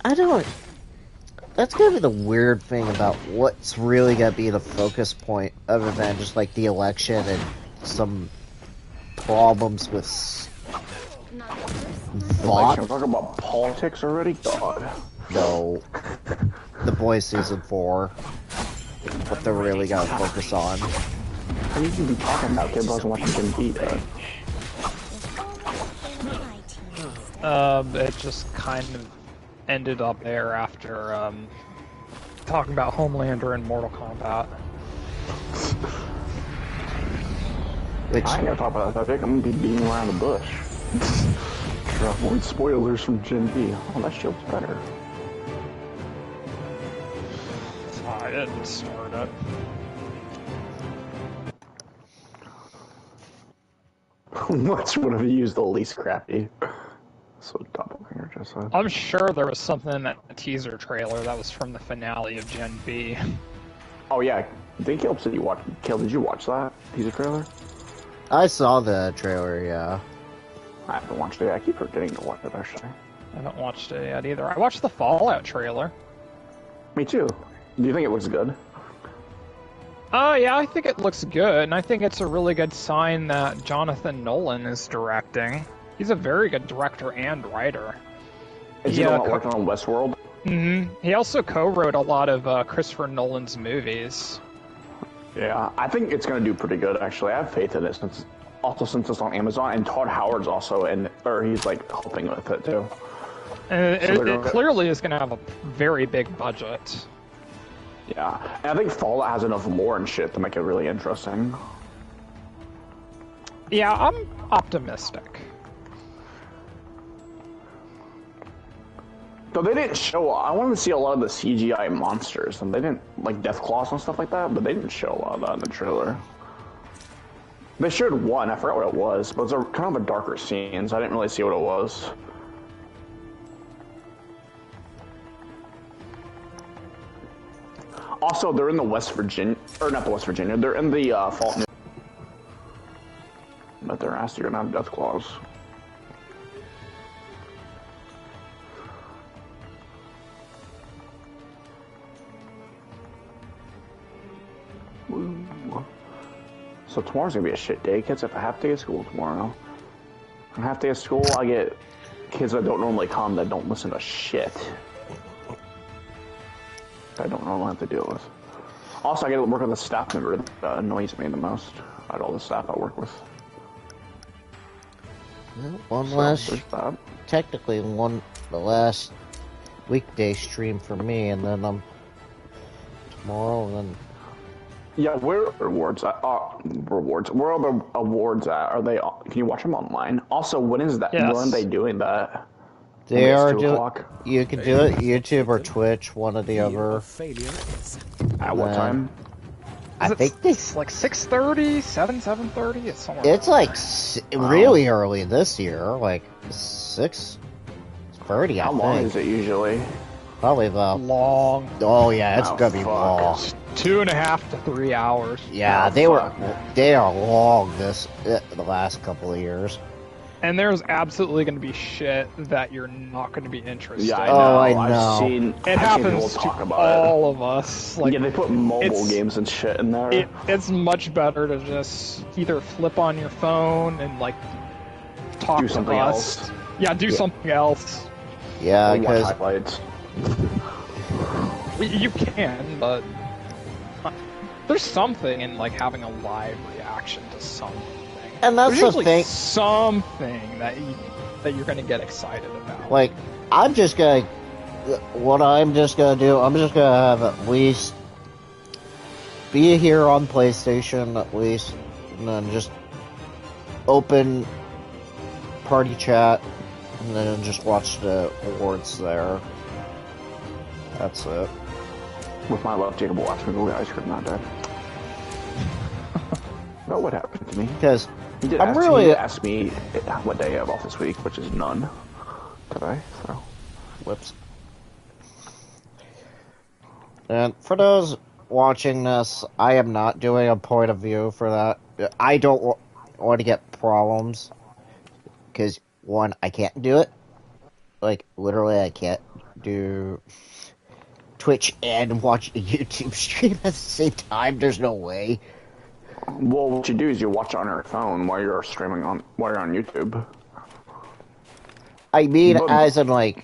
I don't. That's gonna be the weird thing about what's really gonna be the focus point, other than just like the election and some problems with Like, Vought. I'm talking about politics already? God. No, The Boys season 4. What they're really gonna focus on. What you can be talking about, kid? Wasn't watching Jim Beat. It just kind of ended up there after, talking about Homelander and Mortal Kombat. Which I ain't gonna talk about that subject. I'm gonna be beating around the bush. To avoid spoilers from Gen B. Oh, that shield's better. I didn't start it. Which would have used the least crappy? So doppelganger just said. I'm sure there was something in that teaser trailer that was from the finale of Gen B. Oh yeah, I think Caleb said you watched. Caleb, did you watch that teaser trailer? I saw the trailer, yeah. I haven't watched it. I keep forgetting to watch it actually. I haven't watched it yet either. I watched the Fallout trailer. Me too. Do you think it looks good? Oh yeah, I think it looks good, and I think it's a really good sign that Jonathan Nolan is directing. He's a very good director and writer. Is he not working on Westworld? Mm-hmm. He also co-wrote a lot of Christopher Nolan's movies. Yeah, I think it's gonna do pretty good actually. I have faith in it since it's on Amazon, and Todd Howard's also he's like helping with it too. And So it clearly is going to have a very big budget. Yeah, and I think Fallout has enough lore and shit to make it really interesting. Yeah, I'm optimistic. So they didn't show. I wanted to see a lot of the CGI monsters, and they didn't like death claws and stuff like that. But they didn't show a lot of that in the trailer. They showed one. I forgot what it was, but it was kind of a darker scene, so I didn't really see what it was. Also, they're in the West Virginia, or not the West Virginia. They're in the Fault. But they're asked you're gonna have death claws. Woo. So tomorrow's gonna be a shit day. Kids have a half day of school tomorrow. On a half day of school, I get kids that don't normally come that don't listen to shit. I don't normally have to deal with. Also, I get to work with a staff member that annoys me the most out of all the staff I work with. Well, technically the last weekday stream for me, and then tomorrow, and then. Yeah, where are rewards at? Rewards. Where are the awards at? Are they Can you watch them online? Also, when is that? Yes. When are they doing that? They It's are 2 doing. o'clock. You can do it YouTube or Twitch, one or the Fear other. of failure is. At what time? I think this. It's like 6:30, 7:30. It's somewhere. It's around like there. really early this year, like 6:30. How I long think. is it usually? Probably about. Long. Oh yeah, it's Oh, gonna be fuck. long. 2.5 to 3 hours. Yeah, Oh, they fuck. they are long the last couple of years. And there's absolutely going to be shit that you're not going to be interested Yeah, I in. know. Oh, I I've know. seen. It I've seen happens people to talk about all of us. it. Like, Yeah, they put mobile it's- games and shit in there. it's much better to just either flip on your phone and like talk Do to something us. else. Yeah, do something else. Yeah, Or watch because highlights. You can, but there's something in like having a live reaction to something. and that's There's the usually thing. something that you're going to get excited about. Like, I'm just gonna. What I'm just gonna do, I'm just gonna have at least be here on PlayStation at least, and then just open party chat, and then just watch the awards there. That's it. With my love, Jacob will watch me go get ice cream that day. But what happened to me? Because He did I'm ask, really- he did ask me what day I have off this week, which is none today. So, whoops. And for those watching this, I am not doing a point of view for that. I don't want to get problems. Because, one, I can't do it. Like, literally, I can't do Twitch and watch a YouTube stream at the same time. There's no way. well, what you do is you watch it on your phone while you're streaming while you're on YouTube. I mean, But- as in, like,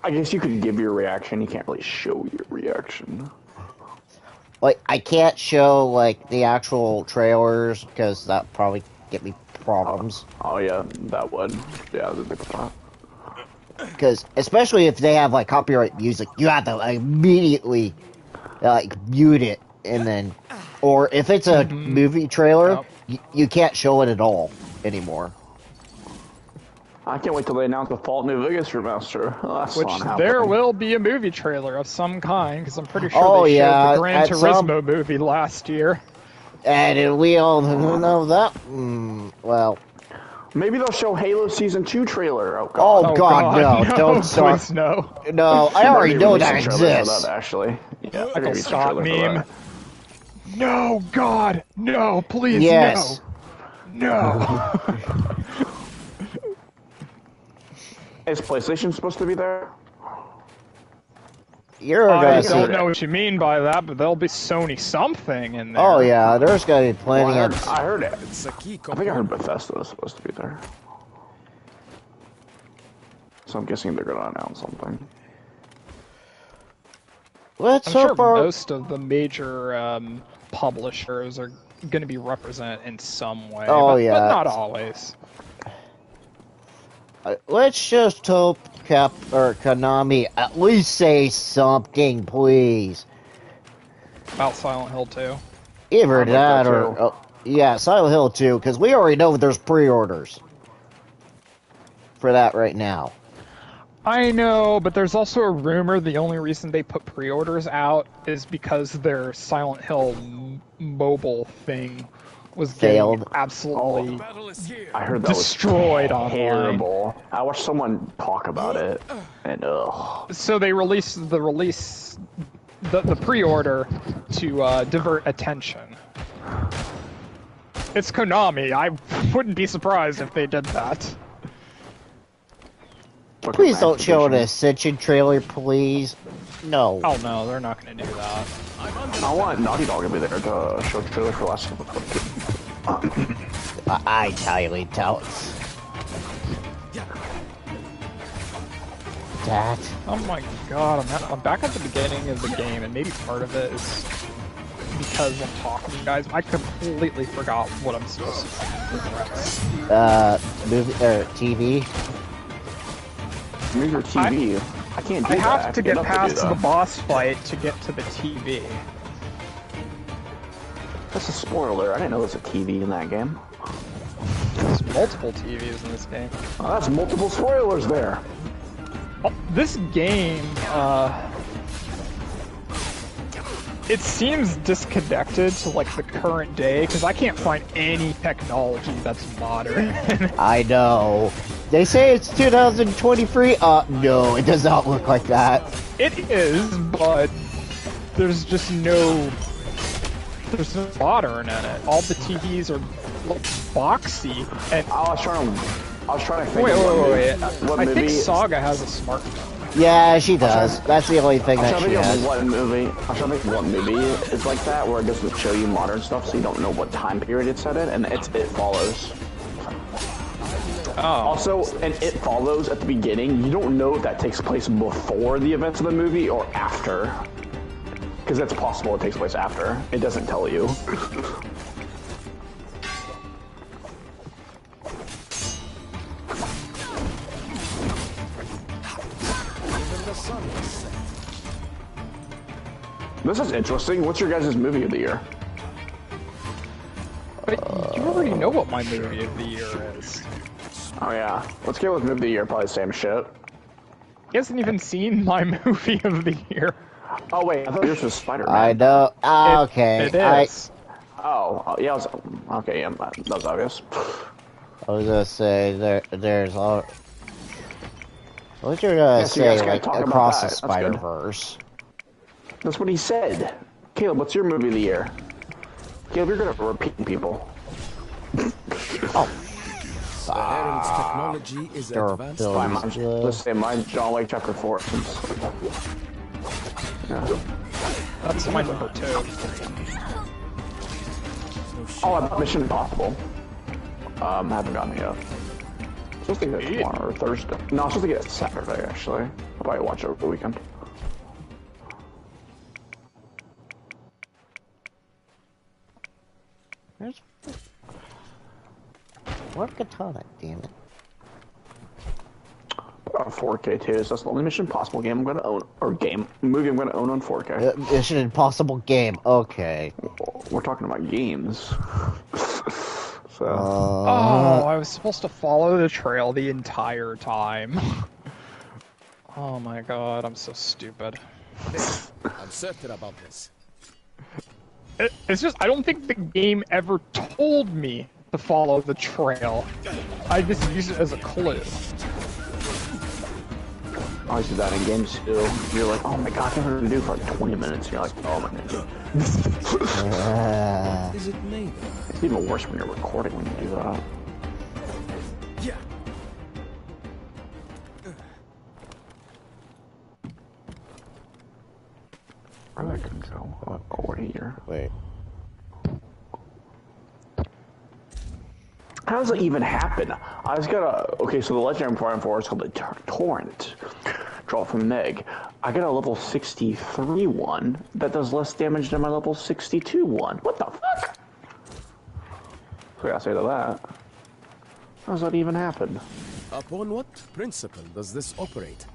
I guess you could give your reaction. You can't really show your reaction. I can't show, like, the actual trailers, because that probably get me problems. Oh yeah, that would. Yeah, the big thought. Because, especially if they have, like, copyright music, you have to, like, immediately, like, mute it, and then... Or if it's a movie trailer, you can't show it at all anymore. I can't wait till they announce the Fallout New Vegas remaster. Oh, that's Which not happening. there will be a movie trailer of some kind, because I'm pretty sure Oh, they yeah, showed the Gran at some- Turismo movie last year. And we all know that. Well, Maybe they'll show Halo Season 2 trailer. Oh oh god. god, no, don't start. Please no. No, I already Maybe know release that a trailer for exists. That, actually. Yeah, Michael maybe a Scott trailer for meme. that. No, God, no, please, Yes. no. Is PlayStation supposed to be there? You're I gonna see. don't know what you mean by that, but there'll be Sony something in there. Oh yeah, there's gonna be Well, plenty I heard it. It's a key I think I heard component. Bethesda was supposed to be there. So I'm guessing they're gonna announce something. Let's I'm sure hope our. most of the major publishers are going to be represented in some way. Oh, but yeah. not always. Let's just hope Konami at least say something, please. About Silent Hill 2. Either I'd like that that or too. yeah, Silent Hill 2, because we already know there's pre-orders for that right now. I know, but there's also a rumor the only reason they put pre-orders out is because their Silent Hill mobile thing was Failed. getting absolutely Battle is here. I heard that destroyed was online. terrible. I watched someone talk about it, and ugh. So they released the pre-order to divert attention. It's Konami. I wouldn't be surprised if they did that. Please don't show an Ascension trailer, please. No. Oh no, they're not going to do that. I want Naughty Dog to be there to show the trailer for Last of Us. I highly doubt that. Oh my god, I'm back at the beginning of the game, and maybe part of it is because I'm talking to you guys. I completely forgot what I'm supposed to do. Movie or TV. Move your TV. I can't do I that. have to get get up past do the that. boss fight to get to the TV. That's a spoiler. I didn't know there was a TV in that game. there's multiple TVs in this game. Oh, that's multiple spoilers there. Oh, this game, it seems disconnected to like the current day because I can't find any technology that's modern. I know. They say it's 2023. No, it does not look like that. It is, but there's just no modern in it. All the TVs are like boxy, and I was trying to think. Wait. What I movie? think Saga has a smartphone. Yeah, she does. That's the only thing that she has. What movie? I'm trying to think what movie is like that, where it doesn't show you modern stuff, so you don't know what time period it's set in, and It Follows. Oh. Also, and It Follows at the beginning, you don't know if that takes place before the events of the movie or after. Because it's possible it takes place after. It doesn't tell you. This is interesting. What's your guys' movie of the year? But you already know what my movie of the year is. Oh yeah. Let's go with movie of the year, probably the same shit. He hasn't even seen my movie of the year. Oh wait, I thought yours was Spider-Man. I know. Okay. It is. Yeah, okay, yeah, that was obvious. I was gonna say there's all. What you're gonna so you guys say gotta like talk about across that. the That's good. Spider-Verse? That's what he said. Caleb, what's your movie of the year? Caleb, you're good at repeating people. Oh. The Heron's technology is advanced. Let's say mine's John Wick Chapter 4. Yeah. That's my number 2. Oh, I thought Mission Impossible. Haven't gotten it yet. Supposed to get it tomorrow or Thursday. No, I'm supposed to get it Saturday, actually. I'll probably watch it over the weekend. What katana? Damn it! 4K too. So that's the only Mission Impossible game I'm going to own, or movie I'm going to own on 4K. Mission Impossible game. Okay. We're talking about games. So. Oh, I was supposed to follow the trail the entire time. Oh my god, I'm so stupid. I'm certain about this. It's just, I don't think the game ever told me to follow the trail. I just used it as a clue. I always do that in games too. You're like, oh my god, I have to do for like 20 minutes. You're like, oh my god. Is it me? It's even worse when you're recording when you do that. Yeah. Where did I go? Oh, right here. Wait. How does that even happen? I just gotta. Okay, so the legendary Prime 4 is called the Torrent. Draw from Meg. I got a level 63 one that does less damage than my level 62 one. What the fuck? So I gotta say to that. How does that even happen? Upon what principle does this operate?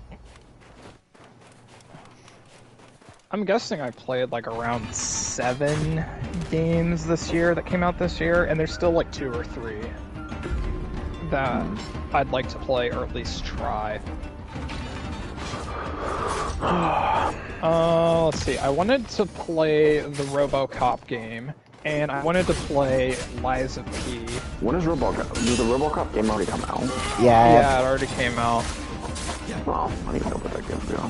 I'm guessing I played like around 7 games this year that came out this year, and there's still like 2 or 3 that I'd like to play or at least try. Let's see. I wanted to play the RoboCop game, and I wanted to play Lies of P. When is RoboCop? Did the RoboCop game already come out? Yeah, it already came out. Well, I don't even know what that game's doing.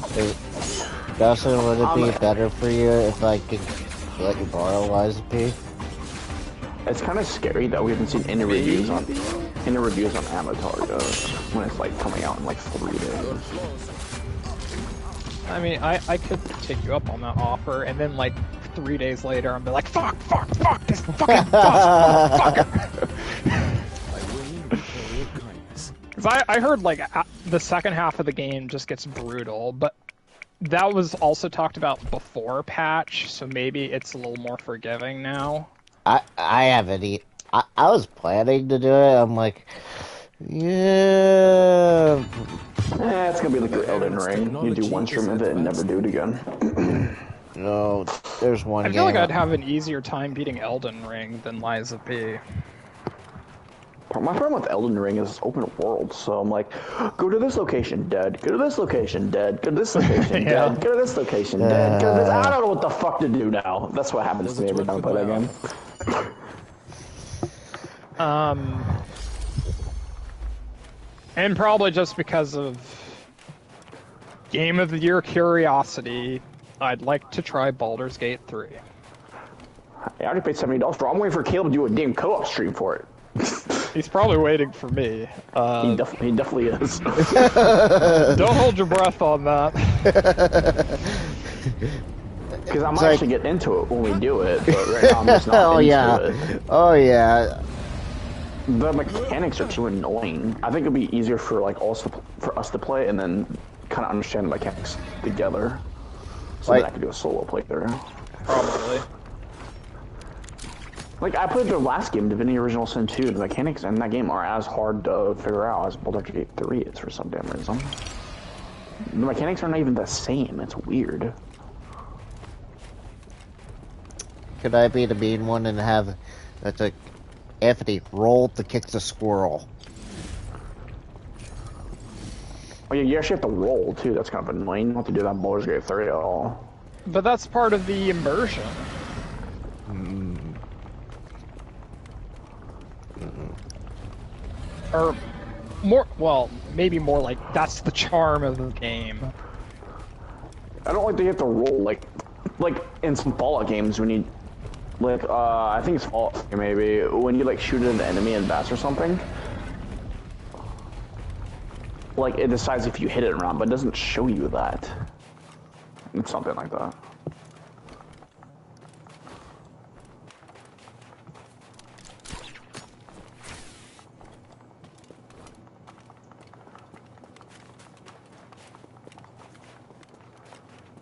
Dustin, would it be better for you if I could let you borrow Lies of P? It's kind of scary that we haven't seen any reviews on Avatar yet, when it's like coming out in like 3 days. I mean, I could take you up on that offer, and then like 3 days later, I'm like, fuck, this fucking fucker. Because I heard like the second half of the game just gets brutal, but that was also talked about before patch, so maybe it's a little more forgiving now. I haven't I was planning to do it. I'm like, yeah. It's gonna be like the Elden Ring. You do one stream of it and never do it again. No, there's one. I feel like I'd have an easier time beating Elden Ring than Lies of P. My problem with Elden Ring is it's open world, so I'm like, go to this location, dead. Go to this location, dead. Go to this location, Yeah. dead. Go to this location, dead. Go to this. I don't know what the fuck to do now. That's what happens Was to me it every time I worth play the that game. And probably just because of Game of the Year curiosity, I'd like to try Baldur's Gate 3. I already paid $70 for it. I'm waiting for Caleb to do a damn co-op stream for it. He's probably waiting for me. He definitely is. Don't hold your breath on that. Because I'm It's actually like- getting into it when we do it, but right now I'm just not into it. Oh yeah. The mechanics are too annoying. I think it'd be easier for like for us to play and then kind of understand the mechanics together, so that I could do a solo playthrough. Probably. Like I played the last game, Divinity Original Sin 2. The mechanics in that game are as hard to figure out as Baldur's Gate 3 is for some damn reason. The mechanics are not even the same. It's weird. Could I be the mean one and have that's like Anthony roll to kick the squirrel? Oh yeah, you actually have to roll too. That's kind of annoying. You don't have to do that in Baldur's Gate 3 at all. But that's part of the immersion. Or more, well, maybe more like that's the charm of the game. I don't like that you have to roll like in some Fallout games when you like I think it's Fallout maybe when you like shoot at an enemy in bats or something. Like it decides if you hit it or not, but it doesn't show you that. It's something like that.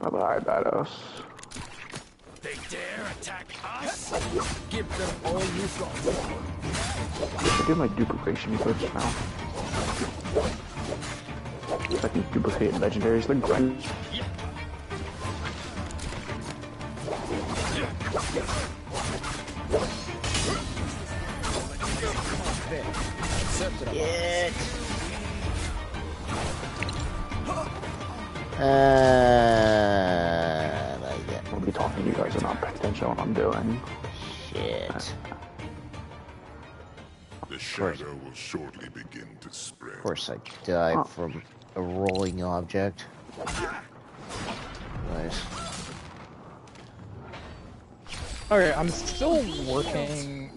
Bye-bye, badass. They dare attack us? Give them all you've got. I get my duplication glitch now. I can duplicate legendaries like Gren. We'll be talking to you guys about potential what I'm doing. Shit. The shadow will shortly begin to spread. Of course I died from a rolling object. Nice. Okay, I'm still working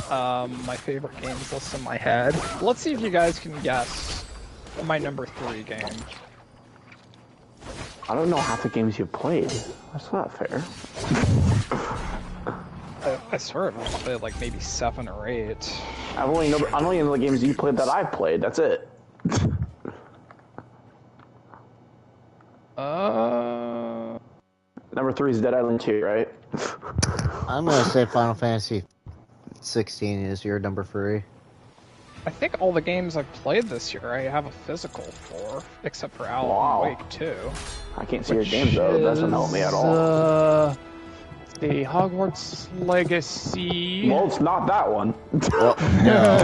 my favorite games list in my head. Let's see if you guys can guess my number 3 game. I don't know half the games you've played. That's not fair. I swear I've played like maybe 7 or 8. I only know the games you played that I've played. That's it. Number 3 is Dead Island 2, right? I'm gonna say Final Fantasy 16 is your number 3. I think all the games I've played this year I have a physical for, except for Alan Wow. Wake 2. I can't see your games though. That doesn't help me at all. The Hogwarts Legacy. Well, it's not that one. Well, no.